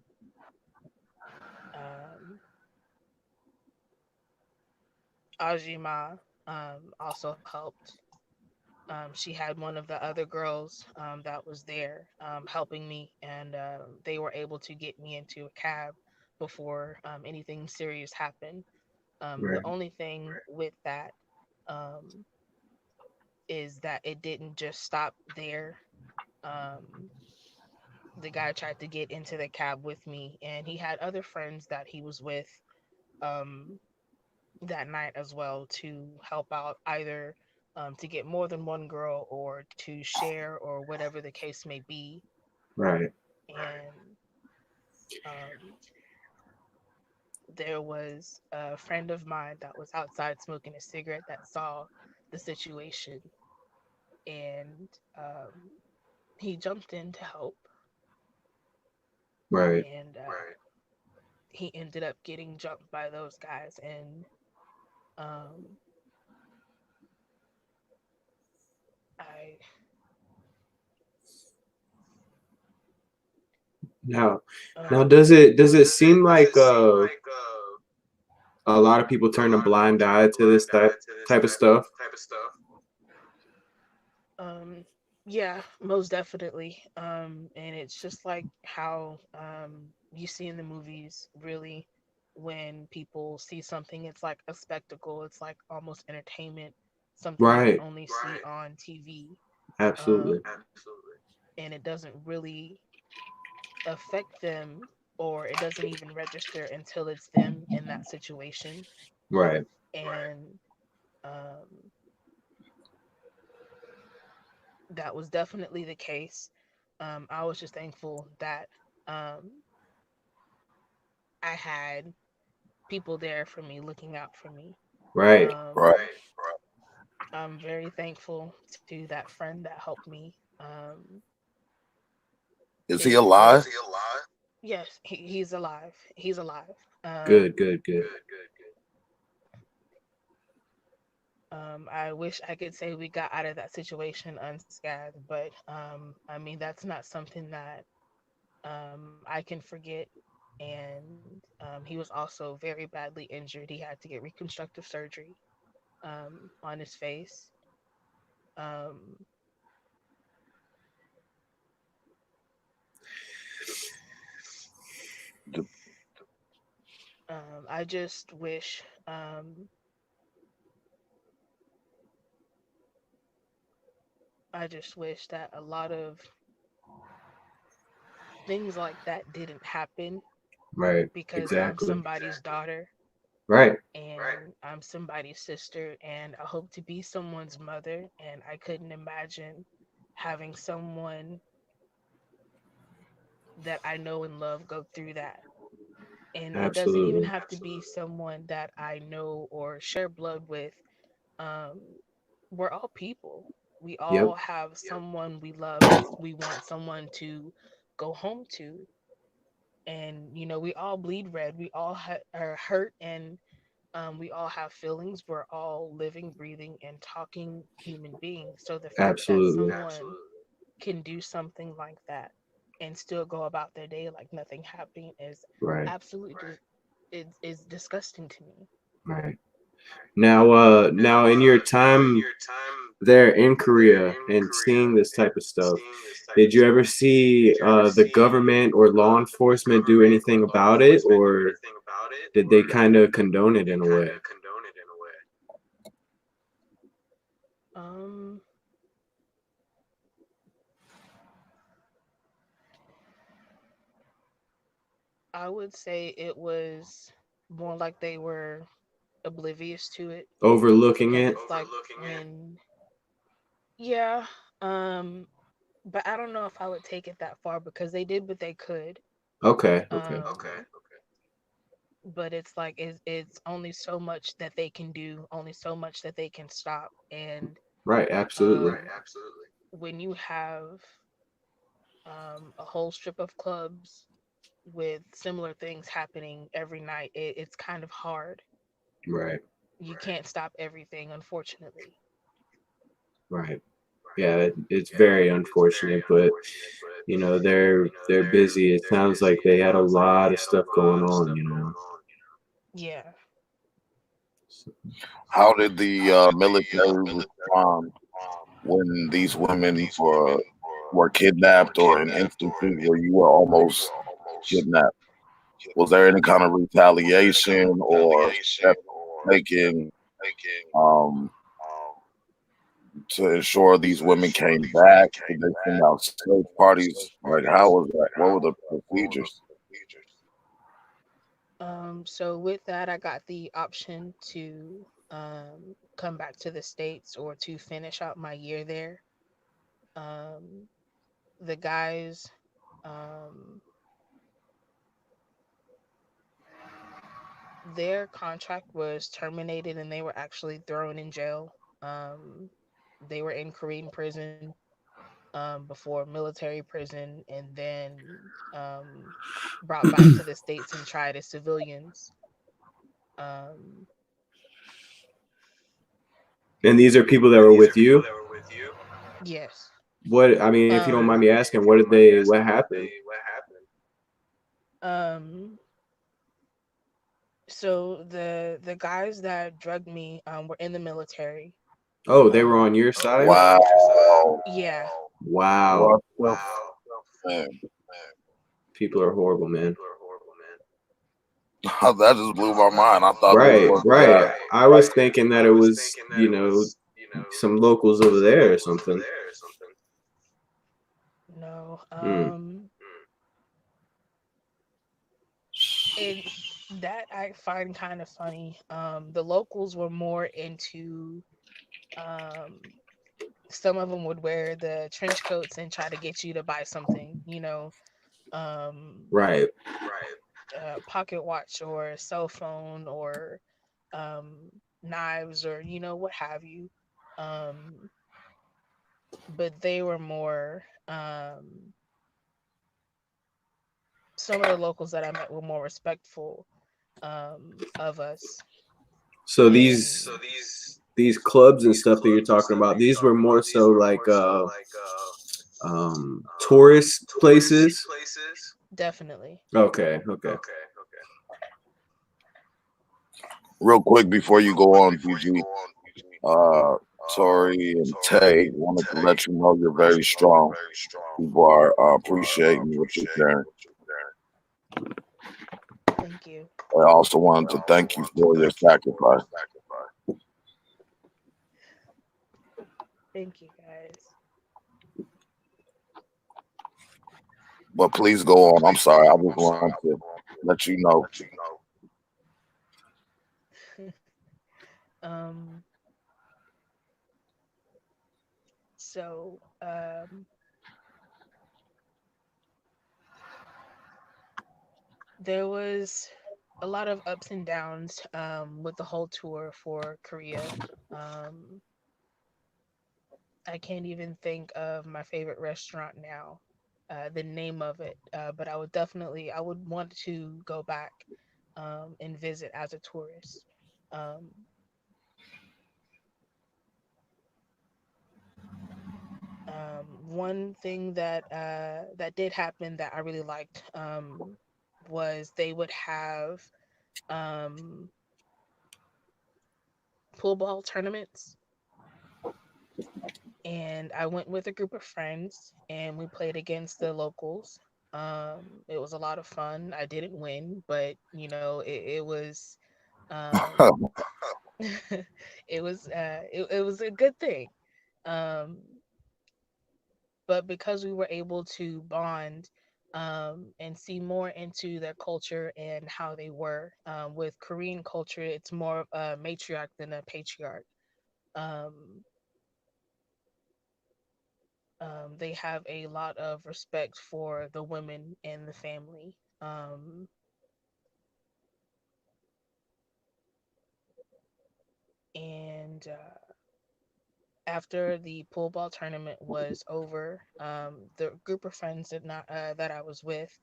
Um, Ajima also helped. She had one of the other girls that was there helping me, and they were able to get me into a cab before anything serious happened. The Right. only thing with that um, is that it didn't just stop there. Um, the guy tried to get into the cab with me, and he had other friends that he was with um, that night as well to help out, either to get more than one girl or to share or whatever the case may be. Right. And um, there was a friend of mine that was outside smoking a cigarette that saw the situation, and he jumped in to help, Right. and he ended up getting jumped by those guys. And um, I Now, now, um, does it seem like a lot of people turn a blind eye to this type of stuff? Um, yeah, most definitely. And it's just like how you see in the movies, really, when people see something, it's like a spectacle, it's like almost entertainment, something you can Right. only see on TV. Absolutely. Um, and it doesn't really affect them, or it doesn't even register until it's them in that situation. Right. And um, that was definitely the case. I was just thankful that um, I had people there for me, looking out for me. Right. Um, I'm very thankful to that friend that helped me. Is he It was alive? Yes, he's alive. He's alive. Good. Good. Good. I wish I could say we got out of that situation unscathed, but I mean that's not something that I can forget. And he was also very badly injured. He had to get reconstructive surgery on his face. Um, I just wish I just wish that a lot of things like that didn't happen Right. because I'm Exactly. somebody's daughter Right. and I'm somebody's sister and I hope to be someone's mother and I couldn't imagine having someone that I know and love go through that. And it doesn't even Absolutely. have to be someone that I know or share blood with. Um, we're all people. We all Yep. have someone we love and we want someone to go home to. And you know, we all bleed red. We all are hurt, and we all have feelings. We're all living, breathing, and talking human beings. So the fact that Absolutely. someone can do something like that and still go about their day like nothing happened is Right. absolutely is disgusting to me. Right. Now in your time there in Korea and seeing this type of stuff, did you ever see the government or law enforcement do anything about it, or did they kind of condone it in a way? Um, I would say it was more like they were oblivious to it Overlooking because it? it's like when yeah, um, but I don't know if I would take it that far because they did what they could. Okay. Okay. Um, but it's like it's only so much that they can do, only so much that they can stop. And Right. Absolutely. when you have a whole strip of clubs with similar things happening every night, it's kind of hard. Right. You can't stop everything, unfortunately. Right. Yeah, it's very unfortunate, but they're busy. It sounds like they had a lot of stuff going on, you know. Yeah. So, How did the military respond when these women were kidnapped, or in instances where you were almost kidnapped? Was there any kind of retaliation or steps taken um, to ensure these women came back? Did they send out search parties? Like, how was that? What were the procedures? So with that, I got the option to come back to the States or to finish out my year there. Um, the guys, um, their contract was terminated and they were actually thrown in jail. Um, they were in Korean prison before military prison and then um, brought back to the States and tried as civilians. Um, and these are people that were with you? yes. What, I mean, if you don't mind me asking, what happened? Um, so the guys that drugged me were in the military. Oh, they were on Um, your side? Wow. yeah. Wow. What the man? People are horrible, man. That just blew my mind. I thought this Right, was right. I was thinking that it was, some locals over there or something. No. Hmm. And that I find kind of funny. The locals were more into um some of them would wear the trench coats and try to get you to buy something, um Right. a pocket watch or a cell phone or um knives or what have you. Um but they were more some of the locals that I met were more respectful of us So and these these clubs and stuff that you're talking about, these were more so like tourist places. Definitely. Okay, okay. Real quick before you go on, Gigi, uh, Tori and Tay wanted to let you know you're very strong. People are appreciating what you're sharing. Thank you. I also wanted to thank you for your sacrifice. Thank you, guys. But please go on. I'm sorry. I just wanted to let you know. um. So, there was a lot of ups and downs with the whole tour for Korea. Um, I can't even think of my favorite restaurant now, the name of it, but I would want to go back and visit as a tourist. Um, One thing that did happen that I really liked was they would have um, pool ball tournaments, and I went with a group of friends and we played against the locals. It was a lot of fun. I didn't win, but it was um, it was a good thing. Um, but because we were able to bond and see more into their culture and how they were with Korean culture, it's more of a matriarch than a patriarch. Um, they have a lot of respect for the women in the family. And After the pool ball tournament was over, the group of friends that I was with,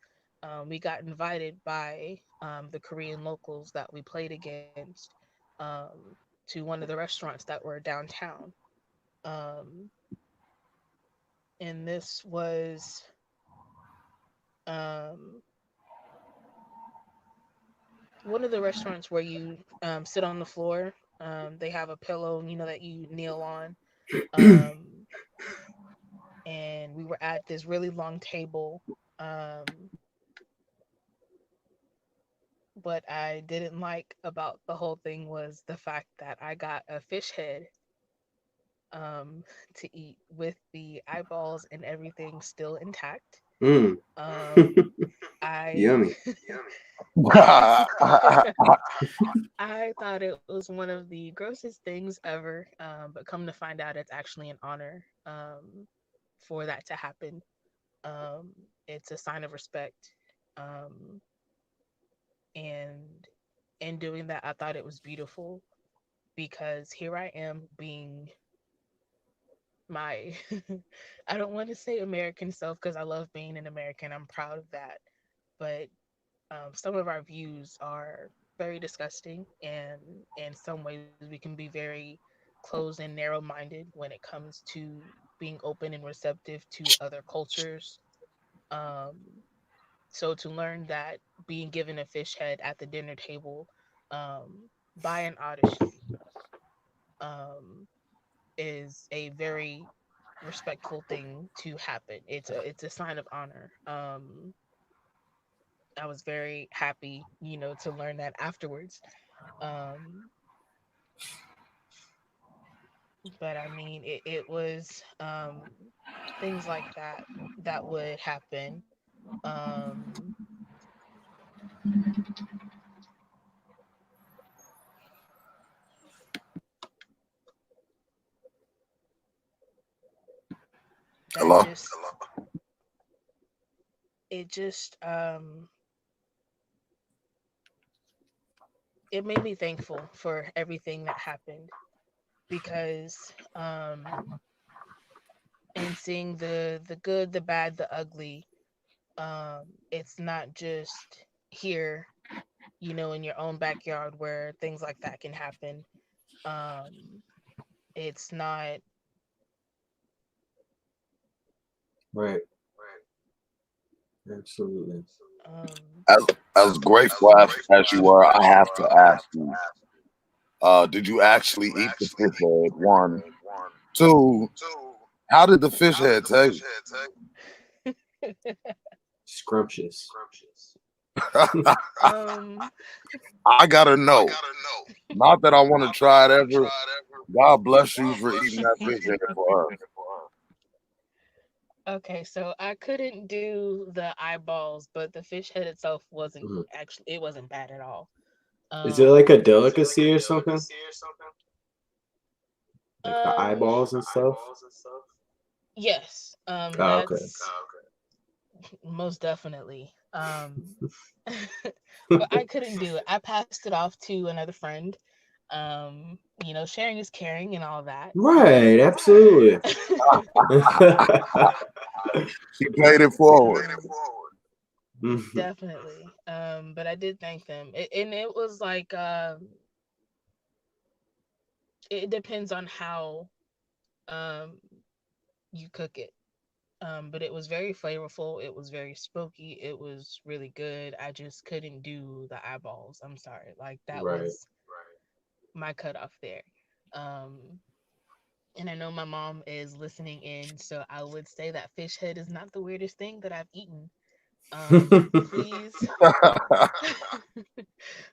we got invited by the Korean locals that we played against um, to one of the restaurants that were downtown. Um, and this was um, one of the restaurants where you sit on the floor. They have a pillow, that you kneel on. Um, and we were at this really long table. Um, what I didn't like about the whole thing was the fact that I got a fish head to eat with the eyeballs and everything still intact. Mm. Um, I Yummy. I thought it was one of the grossest things ever, but come to find out, it's actually an honor for that to happen. Um, it's a sign of respect, um, and in doing that, I thought it was beautiful because here I am being my I don't want to say American self because I love being an American. I'm proud of that, but some of our views are very disgusting, and in some ways we can be very closed and narrow-minded when it comes to being open and receptive to other cultures. Um, so to learn that being given a fish head at the dinner table by an Adashi um, is a very respectful thing to happen. It's a sign of honor. I was very happy, to learn that afterwards. Um, but I mean, it was things like that that would happen. Um, that Hello? just it just it made me thankful for everything that happened because and seeing the good, the bad, the ugly, it's not just here, in your own backyard where things like that can happen. Um, It's not. Right. Absolutely. Um, As grateful as you were, I have to ask you, did you actually eat the fish head? One. Two, how did the fish head taste? Scrumptious. um, I gotta know. Not that I want to try it ever. God bless you for eating that fish head for us. okay, so I couldn't do the eyeballs, but the fish head itself wasn't Mhm. actually, it wasn't bad at all. Is it like a Um, delicacy or something? Like the um, eyeballs and stuff? yes, Oh, okay. that's most definitely. But I couldn't do it. I passed it off to another friend. Sharing is caring and all that. Right, absolutely. She paid it forward. Mhm. Definitely. But I did thank them. And it was like it depends on how um you cook it. But it was very flavorful. It was very smoky. It was really good. I just couldn't do the eyeballs. I'm sorry. Like that Right. was my cutoff there. Um, and I know my mom is listening in, so I would say that fish head is not the weirdest thing that I've eaten. Please,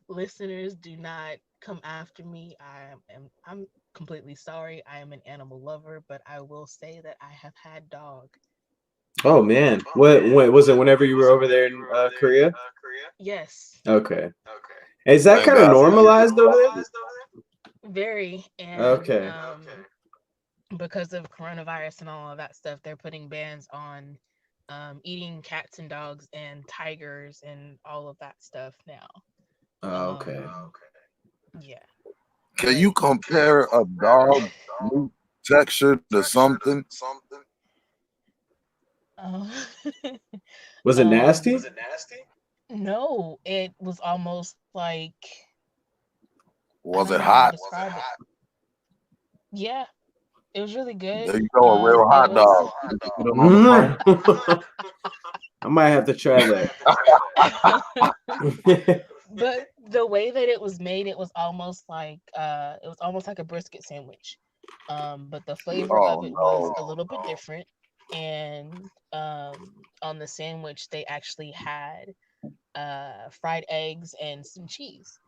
listeners, do not come after me. I'm completely sorry. I am an animal lover, but I will say that I have had dog. Oh man. What was it whenever you were over there in Korea? Yes, Okay. Is that Thank kind of God for you. normalized over there? very. And Okay. because of coronavirus and all of that stuff, they're putting bans on eating cats and dogs and tigers and all of that stuff now. Oh, okay. Yeah, Can but you compare a dog meat texture to something? um, Was it nasty? no, it was almost like I Was don't it know how to hot? describe it. Yeah, it was really good. There you go, a real It hot was, dog. Did you get him on the phone? I might have to try that. but the way that it was made, it was almost like a brisket sandwich. But the flavor of Oh it was no. a little bit different. And on the sandwich, they actually had fried eggs and some cheese.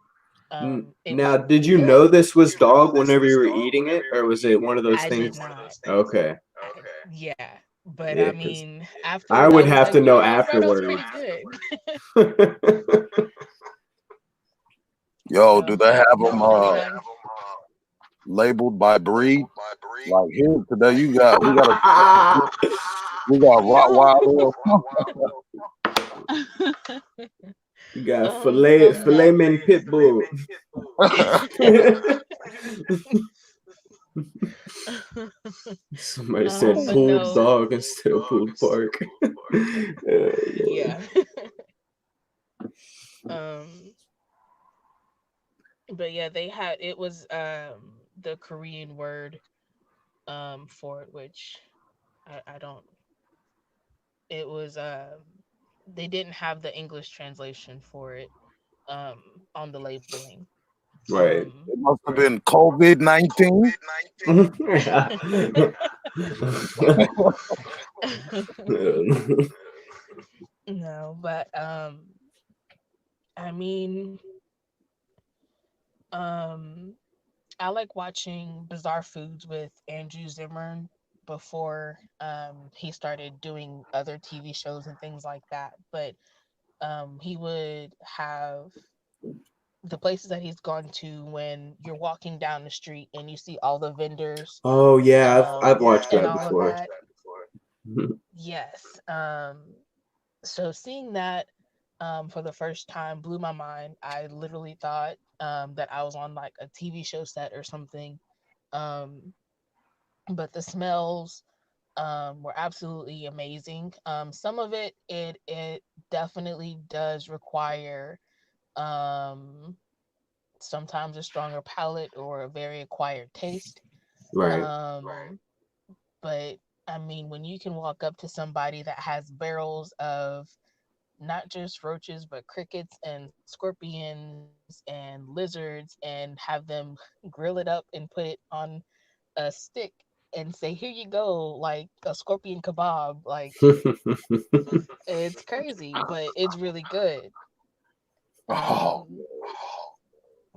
It was Now, did really you good. know this was dog whenever you were eating it, or was it one of those I did things? not. Okay. Yeah, but Yeah, I because mean, after I it, I would was have like, to know bro, that was afterwards. pretty good. Yo, do So they have no, them I mean, I'm. labeled by breed? Like here today, we got Rottweiler. You got Some filet that. man pit bull. Somebody said But pulled no, dog instead of pulled park. Lord. yeah. um, but yeah, they had it was the Korean word for it, which I don't. It was they didn't have the English translation for it on the labeling. Right. Um, It must have been COVID-19. no, but I mean, um, I like watching Bizarre Foods with Andrew Zimmern before he started doing other TV shows and things like that. But he would have the places that he's gone to when you're walking down the street and you see all the vendors Oh yeah, I've watched and that all of before. that. Yes. So seeing that for the first time blew my mind. I literally thought that I was on like a TV show set or something. Um, but the smells were absolutely amazing. Some of it definitely does require um, sometimes a stronger palate or a very acquired taste. Right. Um, but I mean, when you can walk up to somebody that has barrels of not just roaches, but crickets and scorpions and lizards, and have them grill it up and put it on a stick and say, "Here you go," like a scorpion kebab. Like it's crazy, but it's really good. Oh, Um,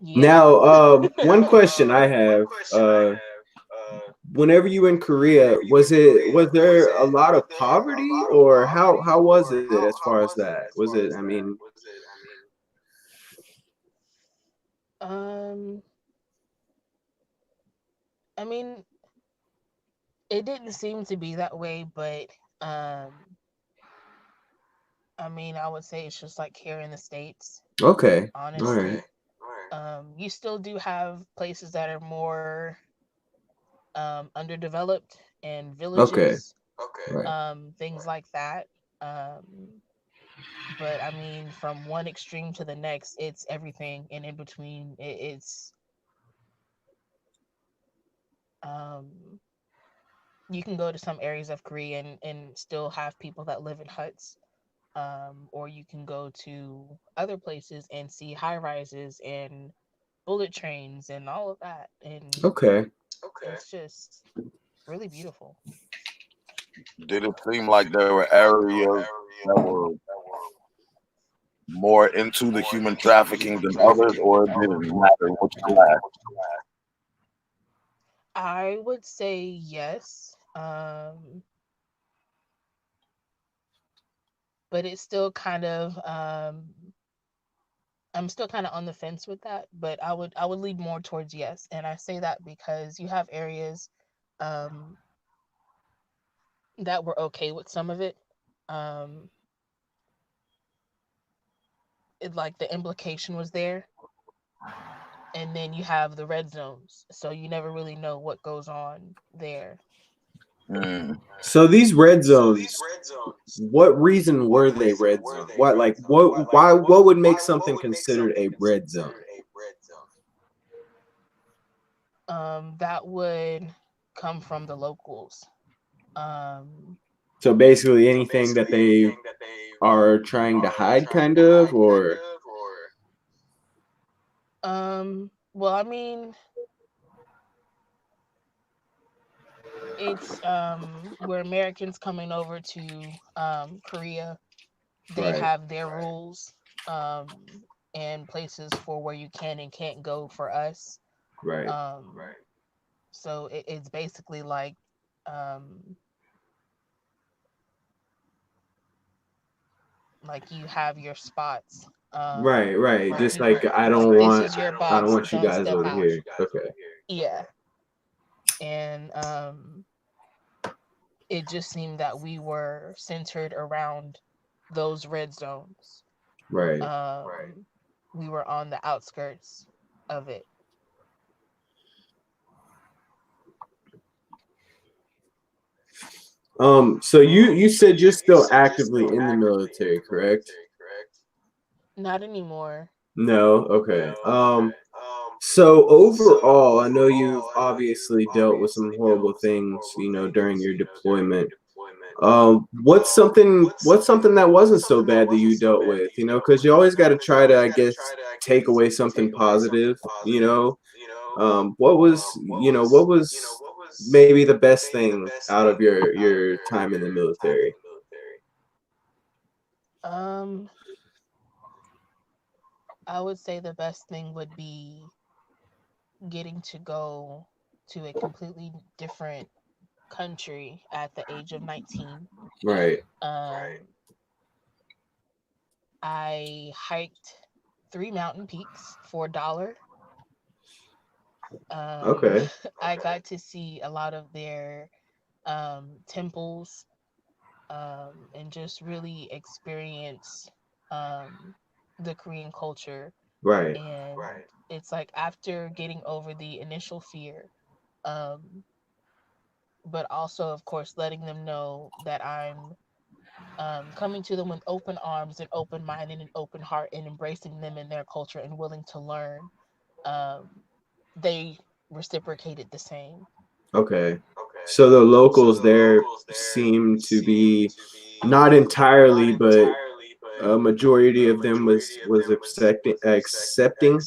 yeah. Now, one question I have, whenever you in Korea, was there a lot of poverty, or how was it as far as that? Was it? I mean, Um, I mean, it didn't seem to be that way, but um, I mean, I would say it's just like here in the States, okay, all right, honestly. You still do have places that are more underdeveloped and okay, villages, right, things like that. Um, but I mean, from one extreme to the next, it's everything, and in between, it's um, you can go to some areas of Korea and still have people that live in huts. Or you can go to other places and see high rises and bullet trains and all of that. And okay. it's just really beautiful. did it seem like there were areas that were more into the human trafficking than others, or it didn't matter which class? I would say yes. But it's still kind of I'm still kind of on the fence with that, but I would lead more towards yes. And I say that because you have areas um that were okay with some of it. Um like the implication was there, and then you have the red zones, so you never really know what goes on there. Mm. So these red zones, what reason were they red zone? What like what would make something considered a red zone? That would come from the locals. Um So basically anything that they are trying to hide, kind of, or well, I mean, it's where Americans coming over to Korea, they right, have their rules um and places for where you can and can't go for us. right, Um so it's basically like you have your spots. right. Like Just people like I like don't this want is your I don't box, want you don't guys step over out. here. Okay, Yeah. And it just seemed that we were centered around those red zones. right. Um we were on the outskirts of it. So you said you're still actively in the military, correct? Not anymore. No, okay. So overall, I know you've obviously dealt with some horrible things, during your deployment. What's something that wasn't so bad that you dealt with, because you always got to try to, I guess, take away something positive. What was maybe the best thing out of your time in the military? Um I would say the best thing would be getting to go to a completely different country at the age of 19. Right. I hiked 3 mountain peaks for $1. Okay. I got to see a lot of their temples, and just really experience um, the Korean culture. Right. And it's like after getting over the initial fear, um, but also, of course, letting them know that I'm coming to them with open arms and open mind and an open heart and embracing them in their culture and willing to learn. Um, they reciprocated the same. Okay. So the locals there seem to be not entirely, but a majority of them was accepting.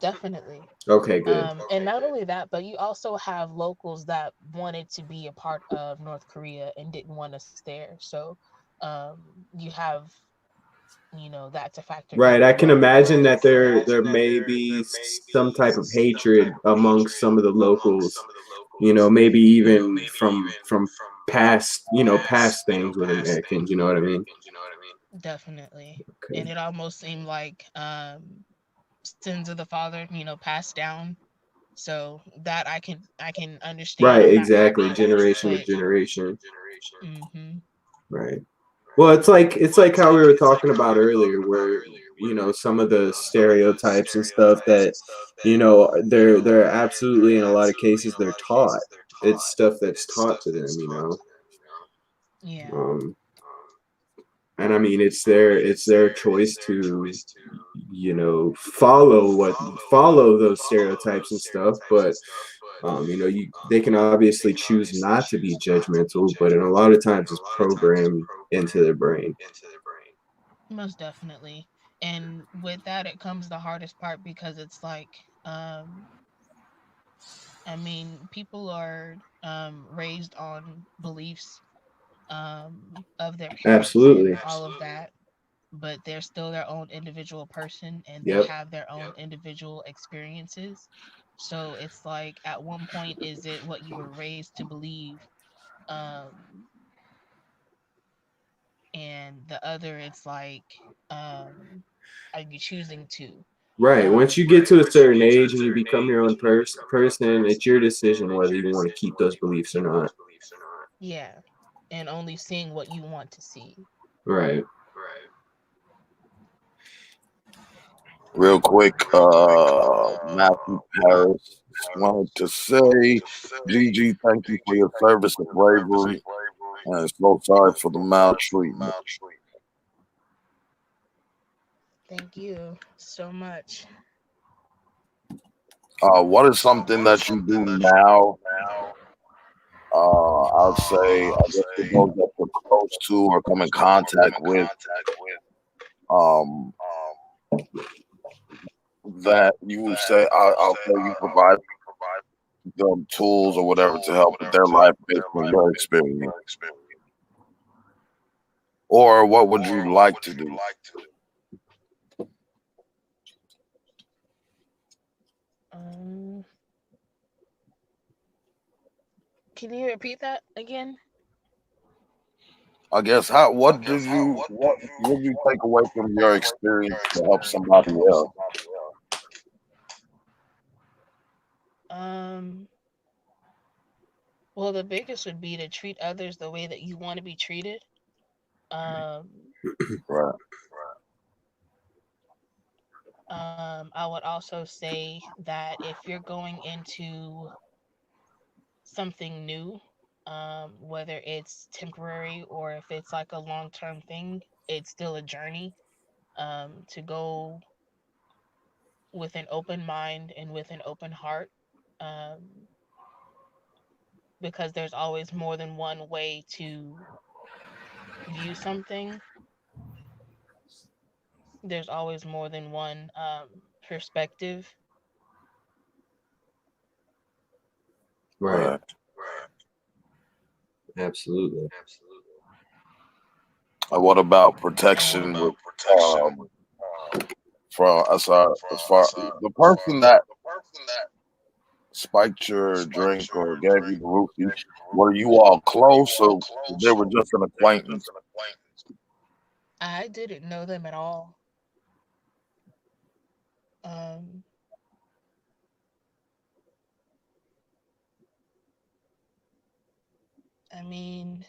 Definitely. Okay, good. And not only that, but you also have locals that wanted to be a part of North Korea and didn't want us there. So you have, that to factor in Right. as I can well. imagine that there may be some type of hatred amongst some of the locals, maybe even from past, past things with Americans, you know what I mean? Definitely. Okay. And it almost seemed like sins of the father, passed down. So that I can understand. Right, I'm not exactly. happy about it, Generation to but generation. hmm Right. Well, it's like how we were talking about earlier, where some of the stereotypes and stuff that they're absolutely in a lot of cases they're taught. It's stuff that's taught to them. yeah, Um, and I mean it's their choice to follow those stereotypes and stuff, but they can obviously choose not to be judgmental, but in a lot of times it's programmed into their brain. most definitely. And with that, it comes the hardest part because it's like, I mean, people are raised on beliefs of their parents and Absolutely. all of that, but they're still their own individual person and they Yep. have their own individual experiences. So it's like, at one point, is it what you were raised to believe? Um, and the other, it's like, are you choosing to? Right. Once you get to a certain age and you become your own person, it's your decision whether you want to keep those beliefs or not. Yeah, and only seeing what you want to see. Right. Real quick, Matthew Paris wanted to say, Gigi, thank you for your service and bravery, and so sorry for the maltreatment. Thank you so much. What is something that you do now? I'd say, I guess for those that you're close to or come in contact with, um, that you would say, I'll say you provide them tools or whatever to help with their life based on your experience. Or what would you like to do? Um, can you repeat that again? I guess what would you take away from your experience to help somebody else? Um, well, the biggest would be to treat others the way that you want to be treated. Um, Right. I would also say that if you're going into something new, whether it's temporary or if it's like a long term thing, it's still a journey. To go with an open mind and with an open heart, um, because there's always more than one way to view something. There's always more than one perspective. Right. Right. Absolutely. And what about And protection with um from as far the person that spiked your drink or gave you the roofie? Were you all close or they were just an acquaintance? I didn't know them at all. Um, I mean,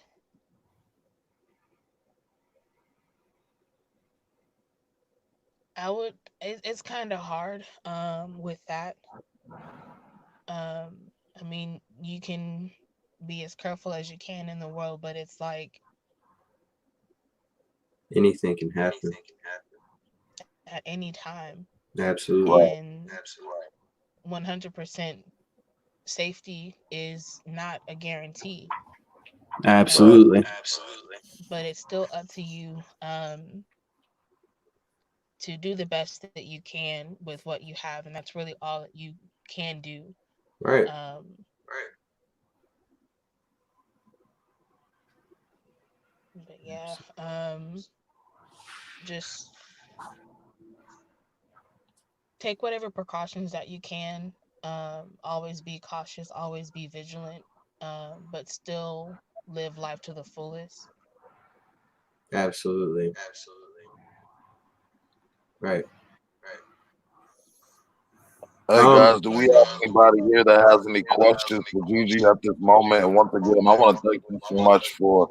it's kind of hard with that. I mean, you can be as careful as you can in the world, but it's like Anything can happen. at any time. Absolutely. Right. And 100% safety is not a guarantee. Right. Absolutely. But it's still up to you to do the best that you can with what you have, and that's really all that you can do. Right. Um, but yeah, just take whatever precautions that you can. Always be cautious, always be vigilant, but still live life to the fullest. Absolutely. Right. Hey guys, do we have anybody here that has any questions for Gigi at this moment? And once again, I want to thank you so much for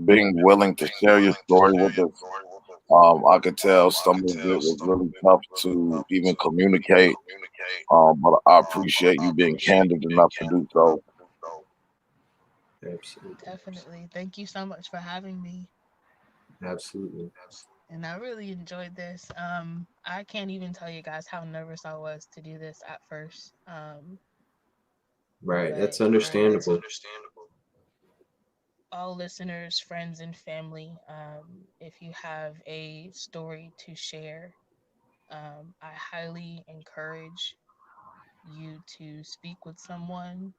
being willing to share your story with us. I could tell some of it was really tough to even communicate, but I appreciate you being candid enough to do so. Absolutely. Definitely. Thank you so much for having me. Absolutely. And I really enjoyed this. I can't even tell you guys how nervous I was to do this at first. Right. But That's for understandable. all listeners, friends, and family, if you have a story to share, I highly encourage you to speak with someone,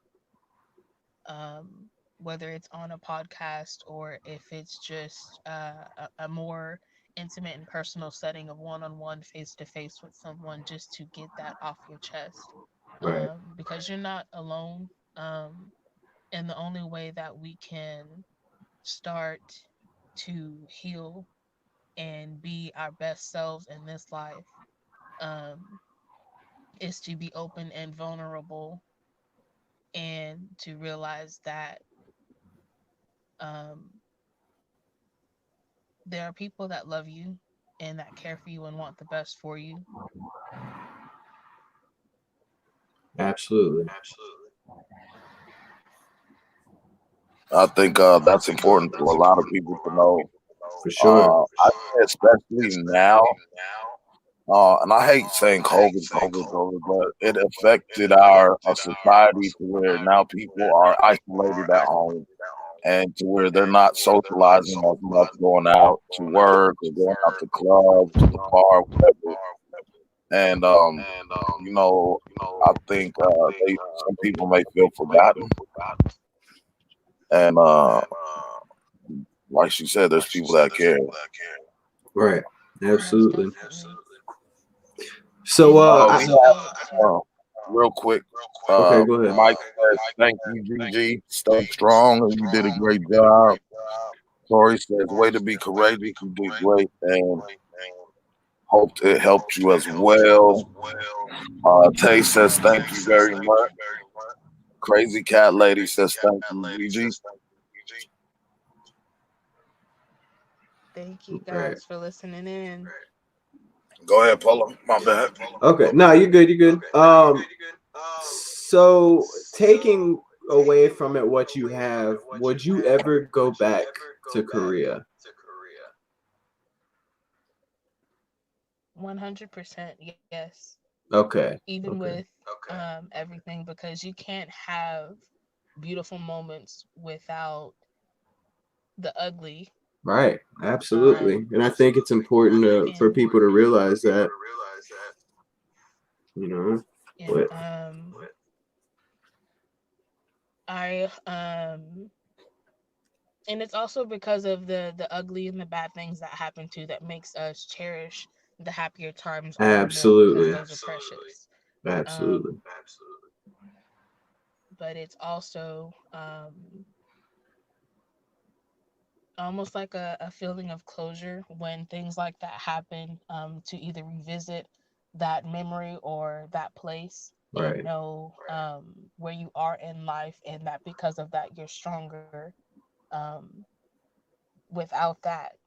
whether it's on a podcast or if it's just a more intimate and personal setting of one on one, face to face with someone, just to get that off your chest. Right. Because you're not alone. And the only way that we can start to heal and be our best selves in this life um, is to be open and vulnerable and to realize that um, there are people that love you and that care for you and want the best for you. Absolutely. I think that's important for a lot of people to know. For sure. I say especially now, and I hate saying COVID, but it affected our society to where now people are isolated at home and to where they're not socializing as much, going out to work or going out to clubs, to the bar, whatever. And you know, I think they some people may feel forgotten, and like she said, there's people that care. Right. Most Absolutely. definitely. So And We also have real quick. okay, go ahead. Mike says, "Thank you, Gigi. Stay strong, and you did a great job." Tori says, "Way to be courageous. You did great, and hope it helped you as well." Tay says, "Thank you very much." Crazy Cat Lady says, "Thank you, Gigi." thank you Right. guys for listening in. Go ahead, Paula. My bad. Okay. No, you're good. You're good. So taking away from it what you have, would you ever go back to Korea? 100% yes. Okay. Even with Okay. everything, because you can't have beautiful moments without the ugly. Right. Absolutely. And I think it's important for And people to realize that, you know, and but I and it's also because of the ugly and the bad things that happen too that makes us cherish the happier times all the more, because absolutely. those are precious. Absolutely. um but it's also almost like a feeling of closure when things like that happen, to either revisit that memory or that place and Right. know where you are in life, and that because of that you're stronger. um, Without that,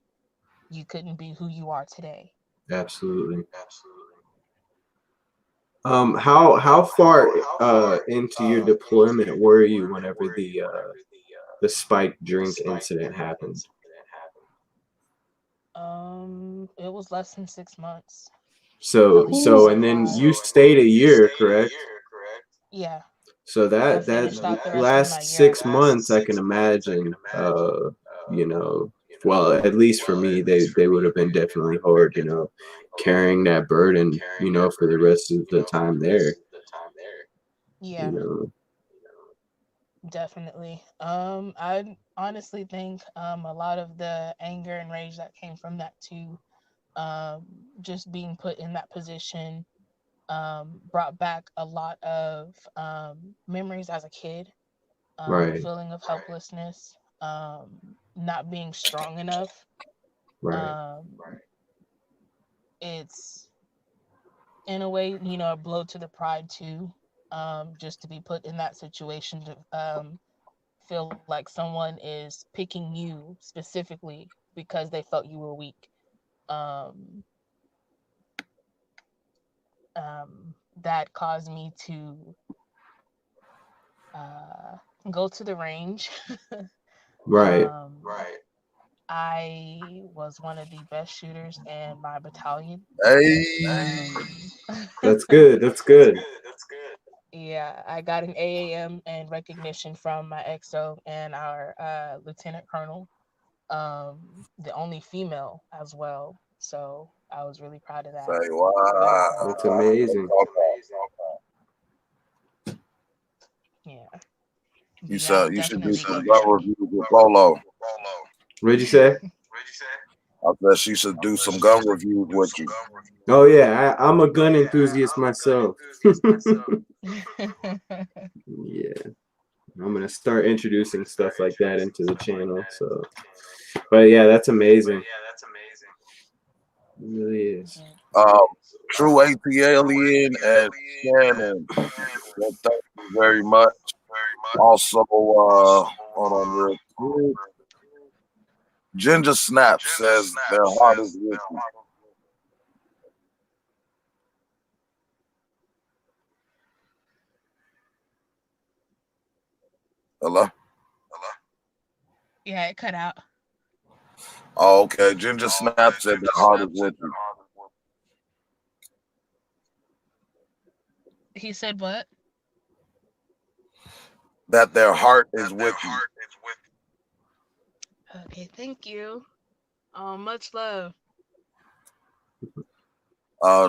you couldn't be who you are today. Absolutely. How far into your deployment were you whenever the spiked drink incident happened? It was less than 6 months. At So least to say and then five. you stayed a year, correct? Yeah. So I that finished out the rest of my last year at 6 months, I can imagine. You know, well, at least for me, they would have been definitely hard. You know, carrying that burden. You know, for the rest of the time there. Yeah, You know, definitely. I honestly think a lot of the anger and rage that came from that too, just being put in that position, brought back a lot of memories as a kid, a right, feeling of helplessness, not being strong enough. right, Um, it's in a way, you know, a blow to the pride too, just to be put in that situation to feel like someone is picking you specifically because they felt you were weak. Um, that caused me to uh, go to the range. right. Right. I was one of the best shooters in my battalion. Hey, That's good. That's good. Yeah, I got an AAM and recognition from my XO and our lieutenant colonel, the only female as well. So I was really proud of that. say wow. That's amazing. Yeah, You but yeah, said you should do definitely some get gun reviews with Polo. What'd you say? I said she should do some gun reviews with you. Oh yeah, I'm a gun enthusiast myself. Yeah, I'm gonna start introducing stuff like that into the channel. So, but yeah, that's amazing. It really is. Um, True AT Alien and Shannon. Well, thank you very much. Also, hold on real quick. Ginger Snap says their heart is with you. Hello? Yeah, it cut out. Oh, okay. Ginger Snap said their heart is with you. He said what? That their heart is with you. Okay, thank you. Much love.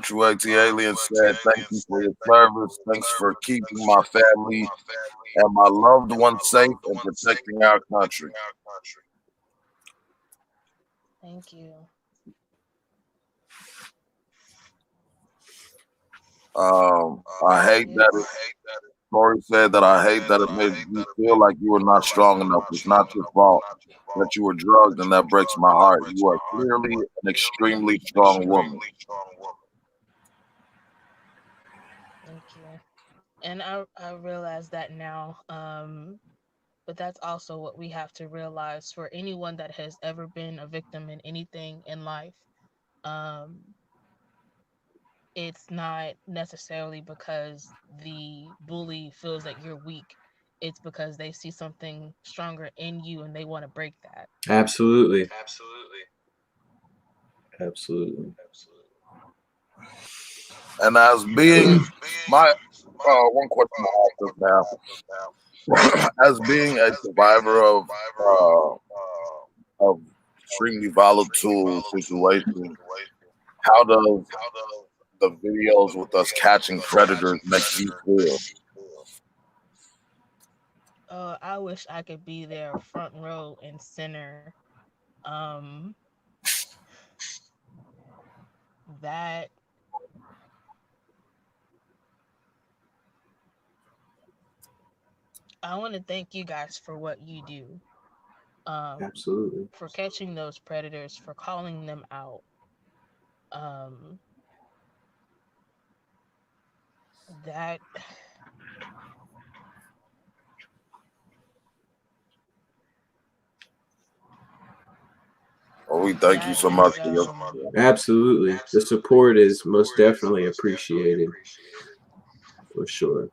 True AT Alien said, thank you for your service. Thanks for keeping my family and my loved ones safe and protecting our country. Thank you. I hate that it, Tori said that I hate that it made you feel like you were not strong enough. It's not your fault that you were drugged, and that breaks my heart. You are clearly an extremely strong woman. Thank you. And I realize that now. But that's also what we have to realize for anyone that has ever been a victim in anything in life. Um, it's not necessarily because the bully feels that you're weak. It's because they see something stronger in you and they want to break that. Absolutely. Absolutely. And as being my one question I have just now, as being a survivor of extremely volatile situations, how does the videos with us catching predators make you feel? I wish I could be there front row and center. Um, that I want to thank you guys for what you do. Absolutely. For catching those predators, for calling them out. Um, that Well, we thank you that so much is for your. Absolutely. The support is most definitely appreciated for sure.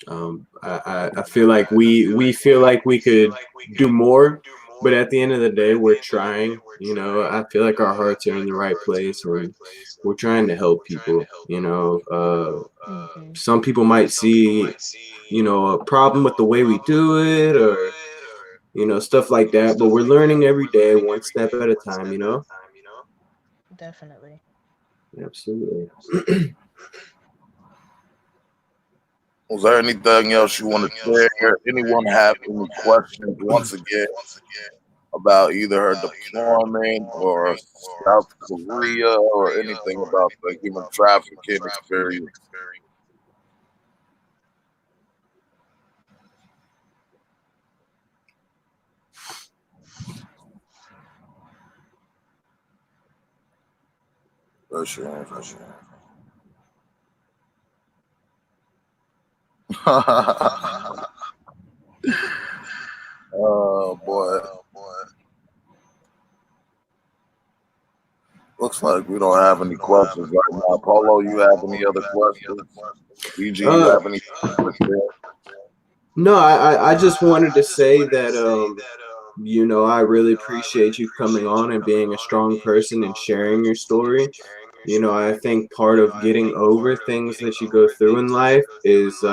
I feel like we feel like we could do more But at the end of the day, we're trying. You know, I feel like our hearts are in the right place, and we're trying to help people. You know, Mm-hmm. some people might see, you know, a problem with the way we do it, or you know, stuff like that. But we're learning every day, one step at a time. You know. Definitely. Absolutely. Was there anything else you want to share? Anyone have any questions once again about either her deployment or South Korea or anything about the human trafficking experience? For sure, for sure. Oh boy. Looks like we don't have any questions right now. Polo, you have any other questions? Gigi, you Uh, have any questions? no, I just wanted to say that you know, I really appreciate you coming on and being a strong person and sharing your story. You know, I think part of getting over things that you go through in life is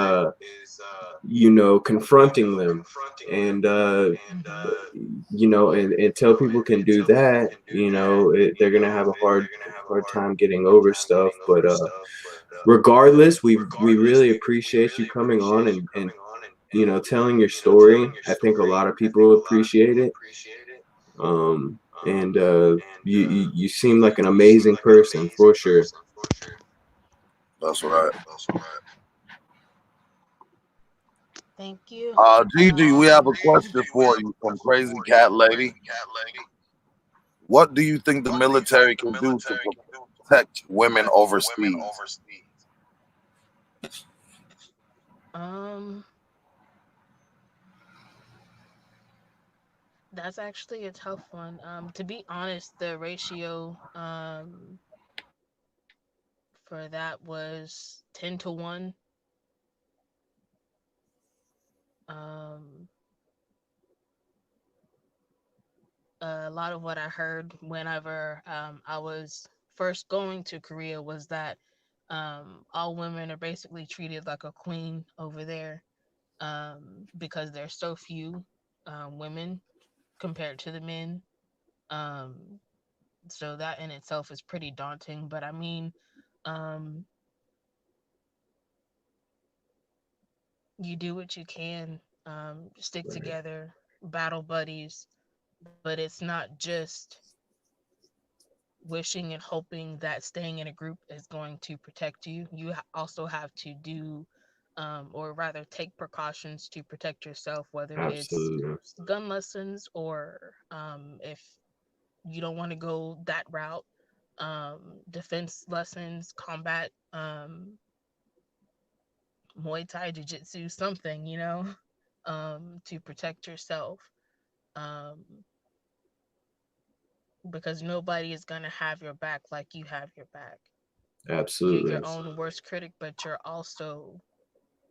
you know, confronting them. And you know, and until people can do that, you know, they're gonna have a hard time getting over stuff. But regardless, we really appreciate you coming on and you know, telling your story. I think a lot of people appreciate it. And you seem like an amazing person for sure. That's right. Thank you. Gigi, we have a question for you from Crazy Cat Lady. What do you think the military can do to protect women overseas? Um, that's actually a tough one. To be honest, the ratio for that was 10 to 1. Um, a lot of what I heard whenever I was first going to Korea was that all women are basically treated like a queen over there, because there's so few women compared to the men. Um, so that in itself is pretty daunting. But I mean, um, you do what you can, stick Right. together, battle buddies, but it's not just wishing and hoping that staying in a group is going to protect you. You also have to do, or rather, take precautions to protect yourself, whether it's Absolutely. gun lessons or if you don't want to go that route, defense lessons, combat, Muay Thai, Jiu Jitsu, something, to protect yourself. Um, because nobody is going to have your back like you have your back. You're Absolutely. your own worst critic, but you're also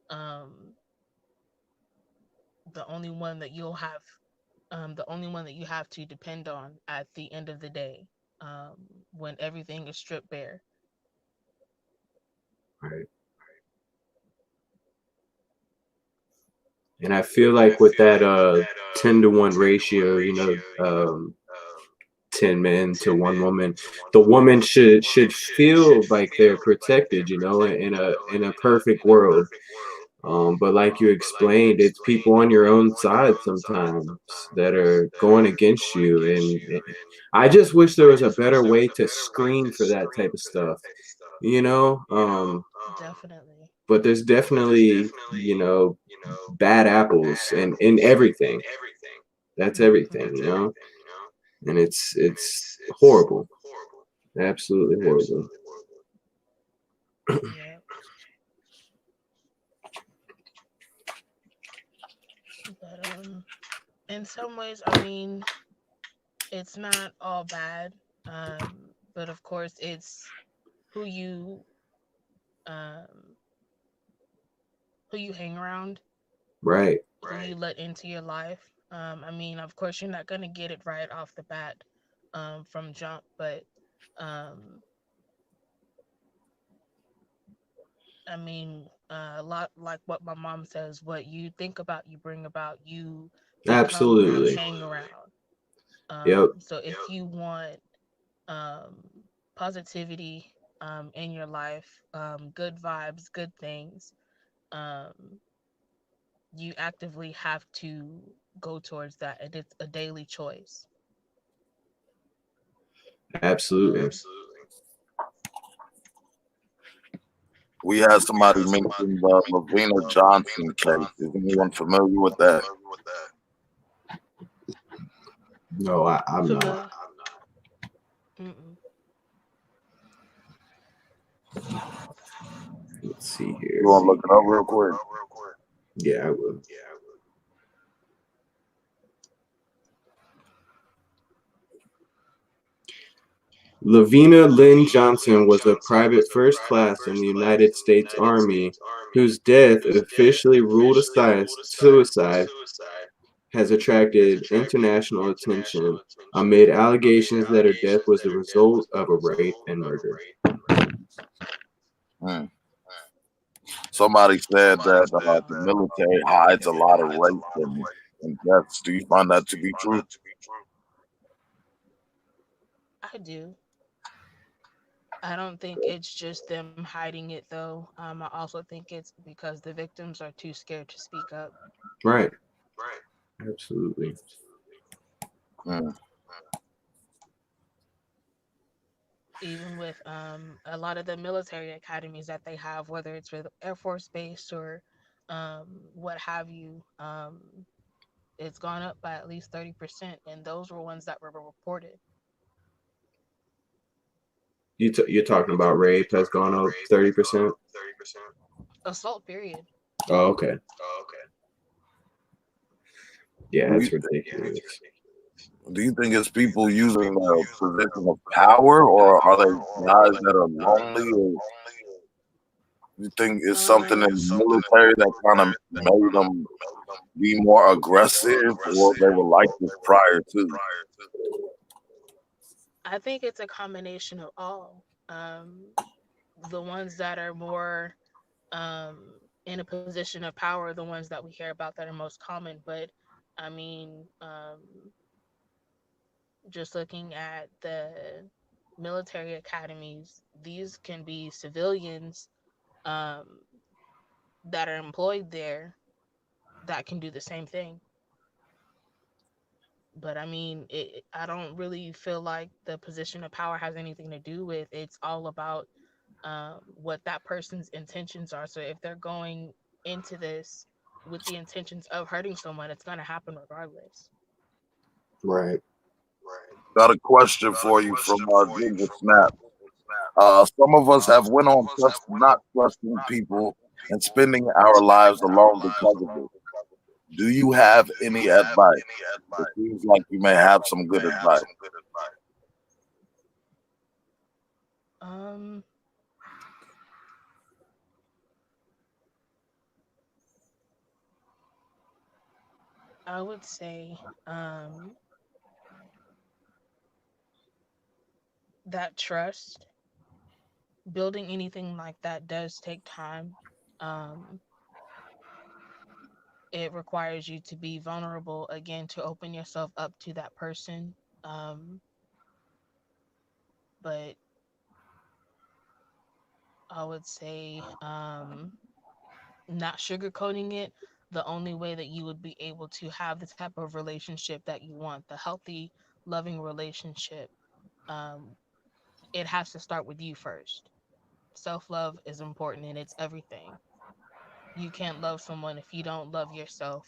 um, the only one that you'll have, the only one that you have to depend on at the end of the day, um, when everything is stripped bare. Right. And I feel like with that 10 to 1 ratio, you know, 10 men to 1 woman, the woman should feel like they're protected, you know, in a perfect world. But like you explained, it's people on your own side sometimes that are going against you. And I just wish there was a better way to screen for that type of stuff, you know? Definitely. But there's definitely, you know, bad apples and in everything. That's Hmm. everything, you know? And it's horrible. Absolutely horrible. Yeah. But in some ways, I mean, it's not all bad. But of course, it's who you um who you hang around, Right. who you let into your life. I mean, of course, you're not gonna get it right off the bat from jump, but um, I mean, a lot like what my mom says, what you think about, you bring about, you become who you Absolutely. hang around. Yep. So if you want um, positivity in your life, good vibes, good things, um, you actively have to go towards that, and it's a daily choice. Absolutely. We had somebody mention the Lavina Johnson case. Is anyone familiar with that? No, I'm not. Familiar? Mm-mm. Let's see You here. want to look it up real quick? Yeah, I will. Lavina Lynn Johnson was a private first class in the United States Army whose death, officially ruled a suicide, has attracted international attention amid allegations that her death was the result of a rape and murder. Hmm. Somebody said that the military hides a lot of rape and deaths. Do you find that to be true? I do. I don't think it's just them hiding it though. I also think it's because the victims are too scared to speak up. Right. Absolutely. Hmm. Even with a lot of the military academies that they have, whether it's with Air Force Base or what have you, it's gone up by at least 30%, and those were ones that were reported. You're talking about rape has gone up 30%? Assault, period. Oh, okay. Yeah, Do it's you, ridiculous. do you think it's people using their position of power, or are they guys that are lonely? Or you think it's something in the military that kind of made them be more aggressive, or they were like this prior to? I think it's a combination of all. The ones that are more in a position of power, the ones that we hear about that are most common. But I mean, just looking at the military academies, these can be civilians um, that are employed there that can do the same thing. But I mean, I don't really feel like the position of power has anything to do with. It's all about what that person's intentions are. So if they're going into this with the intentions of hurting someone, it's going to happen regardless. Right. Got a question for you from Ginger Snap. Some of us have went on not trusting people and spending our lives alone because of it. Do you have any advice? It seems like you may have some good advice. Um, I would say that trust, building anything like that does take time. Um, it requires you to be vulnerable again, to open yourself up to that person. Um, but I would say not sugarcoating it. The only way that you would be able to have the type of relationship that you want, the healthy, loving relationship, um, it has to start with you first. Self love is important and it's everything. You can't love someone if you don't love yourself.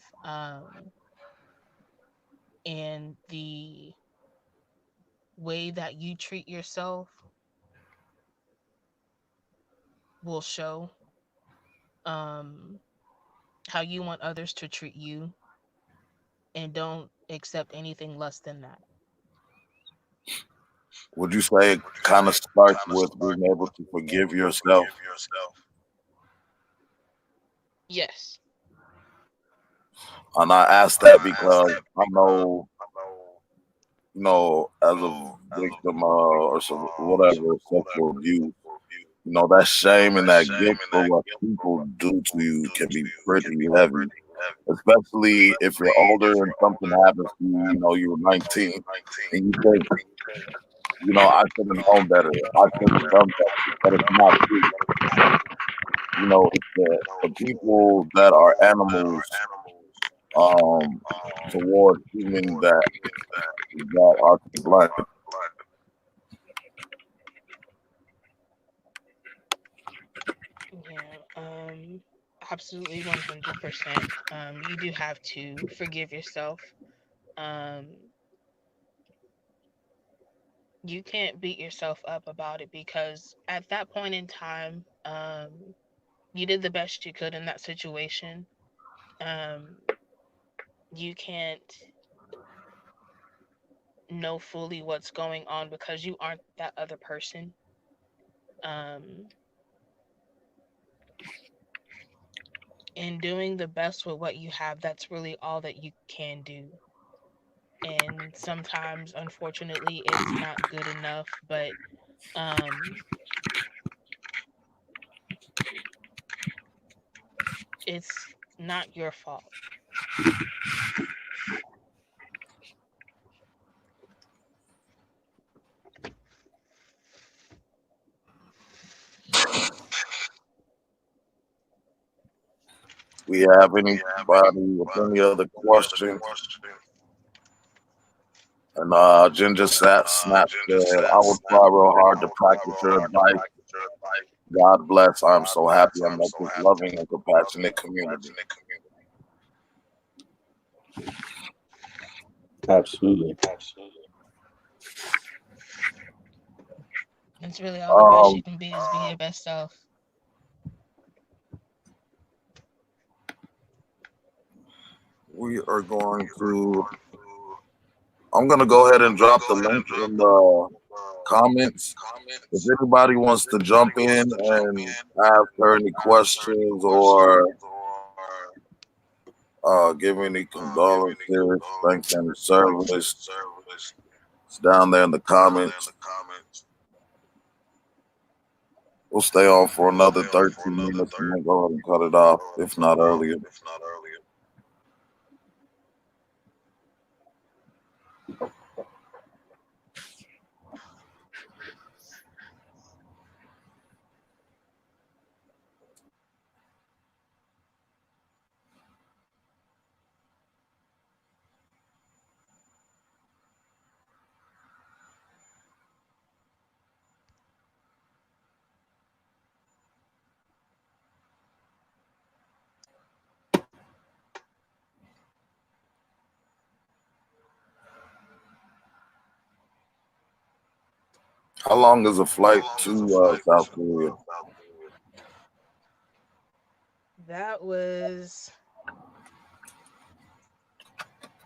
And the way that you treat yourself will show um, how you want others to treat you, and don't accept anything less than that. Would you say it kind of starts with being able to forgive yourself? Yes. And I ask that because I know, as a victim or some whatever sexual abuse, that shame and that guilt for what people do to you can be pretty heavy, especially if you're older and something happens to you. You were 19 and you think, I should have known better. I should have done better, but it's not true. It's the people that are animals toward human that are to blame. Yeah, absolutely 100%. You do have to forgive yourself. Um, you can't beat yourself up about it because at that point in time, you did the best you could in that situation. Um, you can't know fully what's going on because you aren't that other person. Um, and doing the best with what you have, that's really all that you can do. And sometimes, unfortunately, it's not good enough, but um, it's not your fault. We have anybody with any other questions? And Ginger Snap said, I will try real hard to practice your advice. God bless. I'm so happy I met this loving and compassionate community. Absolutely. It's really all the best you Um, can be is be your best self. we are going to. I'm going to go ahead and drop the link in the comments. If anybody wants to jump in and ask her any questions or give any condolences, thanks any service, it's down there in the comments. We'll stay on for another 13 minutes and then go ahead and cut it off, if not earlier. How long is a flight to South Korea? That was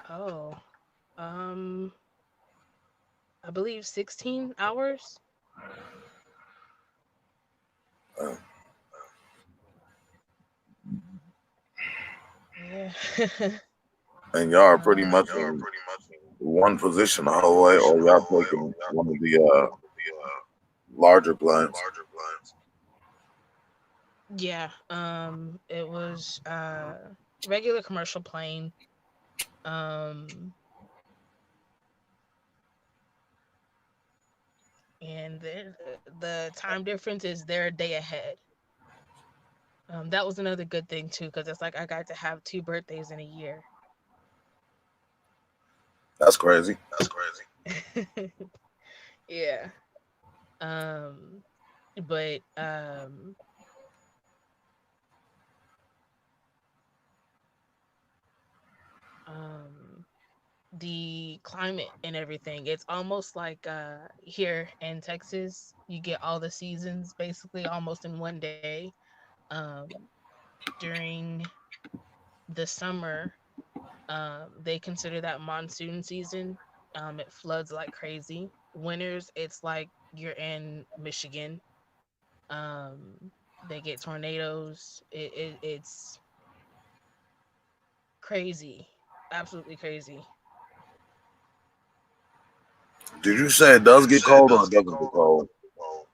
oh, um, I believe 16 hours. Uh, Yeah. and y'all are pretty um, much in one position the whole way, or y'all taking one of the larger planes? yeah. It was regular commercial plane. Um, and the time difference is they're a day ahead. That was another good thing too, because it's like I got to have two birthdays in a year. That's crazy. Yeah. Um, but um, the climate and everything, it's almost like here in Texas, you get all the seasons basically almost in one day. Um, during the summer, they consider that monsoon season. It floods like crazy. Winters, it's like you're in Michigan. They get tornadoes. It's crazy, absolutely crazy. Did you say it does get cold or it doesn't get cold?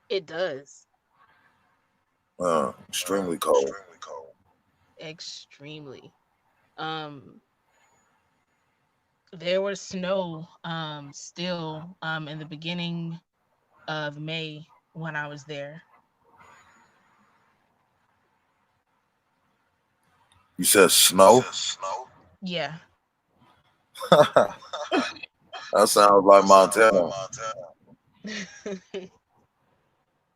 It does. Extremely cold. Extremely. Um, there was snow still in the beginning of May when I was there. You said snow? Yeah. That sounds like Montana.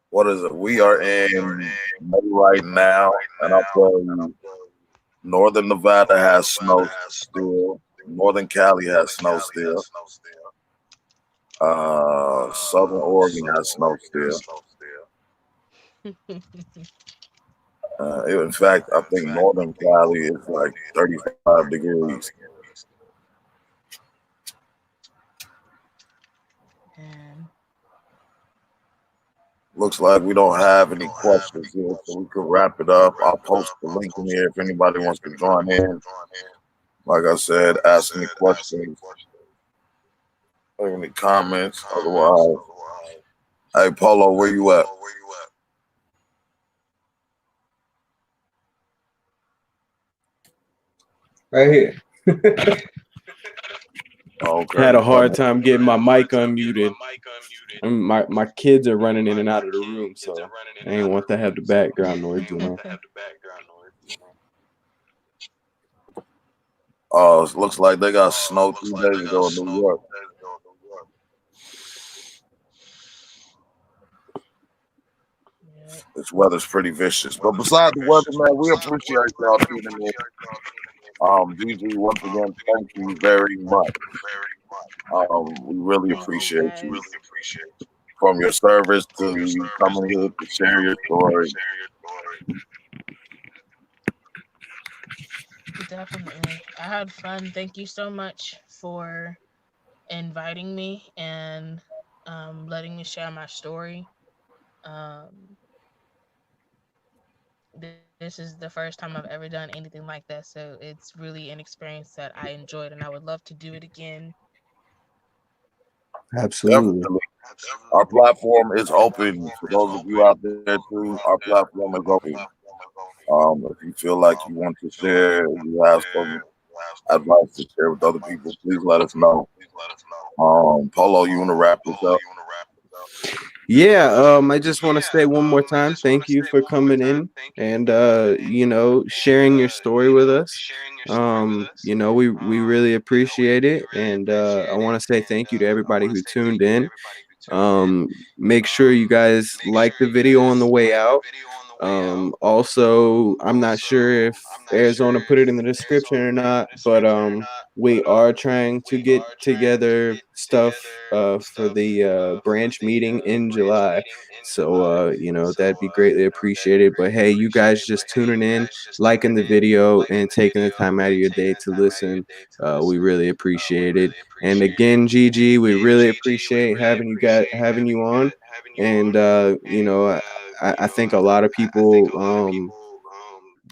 What is it? We are in May right now, and I'll tell you, Northern Nevada has snow still. Northern Cali has snow still. Southern Oregon has snow still. In fact, I think Northern Cali is like 35 degrees. And Looks like we don't have any questions here, so we could wrap it up. I'll post the link in here if anybody wants to join in. Like I said, ask any questions, leave any comments. Otherwise, hey, Polo, where you at? Right here. Okay. Had a hard time getting my mic unmuted. My kids are running in and out of the room, so I ain't want to have the background noise, you know. Oh, it looks like they got snow 2 days ago in New York. This weather's pretty vicious. But besides the weather, man, we appreciate y'all tuning in. Gigi, once again, thank you very much. We really appreciate you. From your service to you coming here to share your story. definitely. I had fun. Thank you so much for inviting me and letting me share my story. Um, this is the first time I've ever done anything like that, so it's really an experience that I enjoyed, and I would love to do it again. Absolutely. Definitely. Our platform is open for those of you out there too. Our platform is open. If you feel like you want to share, you have some advice to share with other people, please let us know. Polo, you want to wrap this up? Yeah, I just want to say one more time, thank you for coming in and sharing your story with us. We really appreciate it, and I want to say thank you to everybody who tuned in. Make sure you guys like the video on the way out. Also, I'm not sure if Arizona put it in the description or not, but we are trying to get together stuff for the branch meeting in July. So that'd be greatly appreciated. But hey, you guys just tuning in, liking the video, and taking the time out of your day to listen. We really appreciate it. And again, Gigi, we really appreciate having you on. And I think a lot of people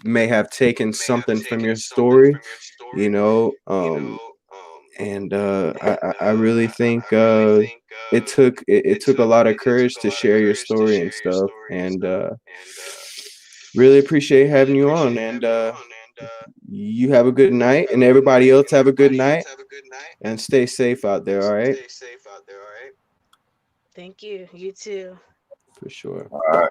may have taken something from your story, and I really think it took a lot of courage to share your story and stuff, and really appreciate having you on. And you have a good night, and everybody else have a good night, and stay safe out there. All right. Thank you. You too. For sure. All right.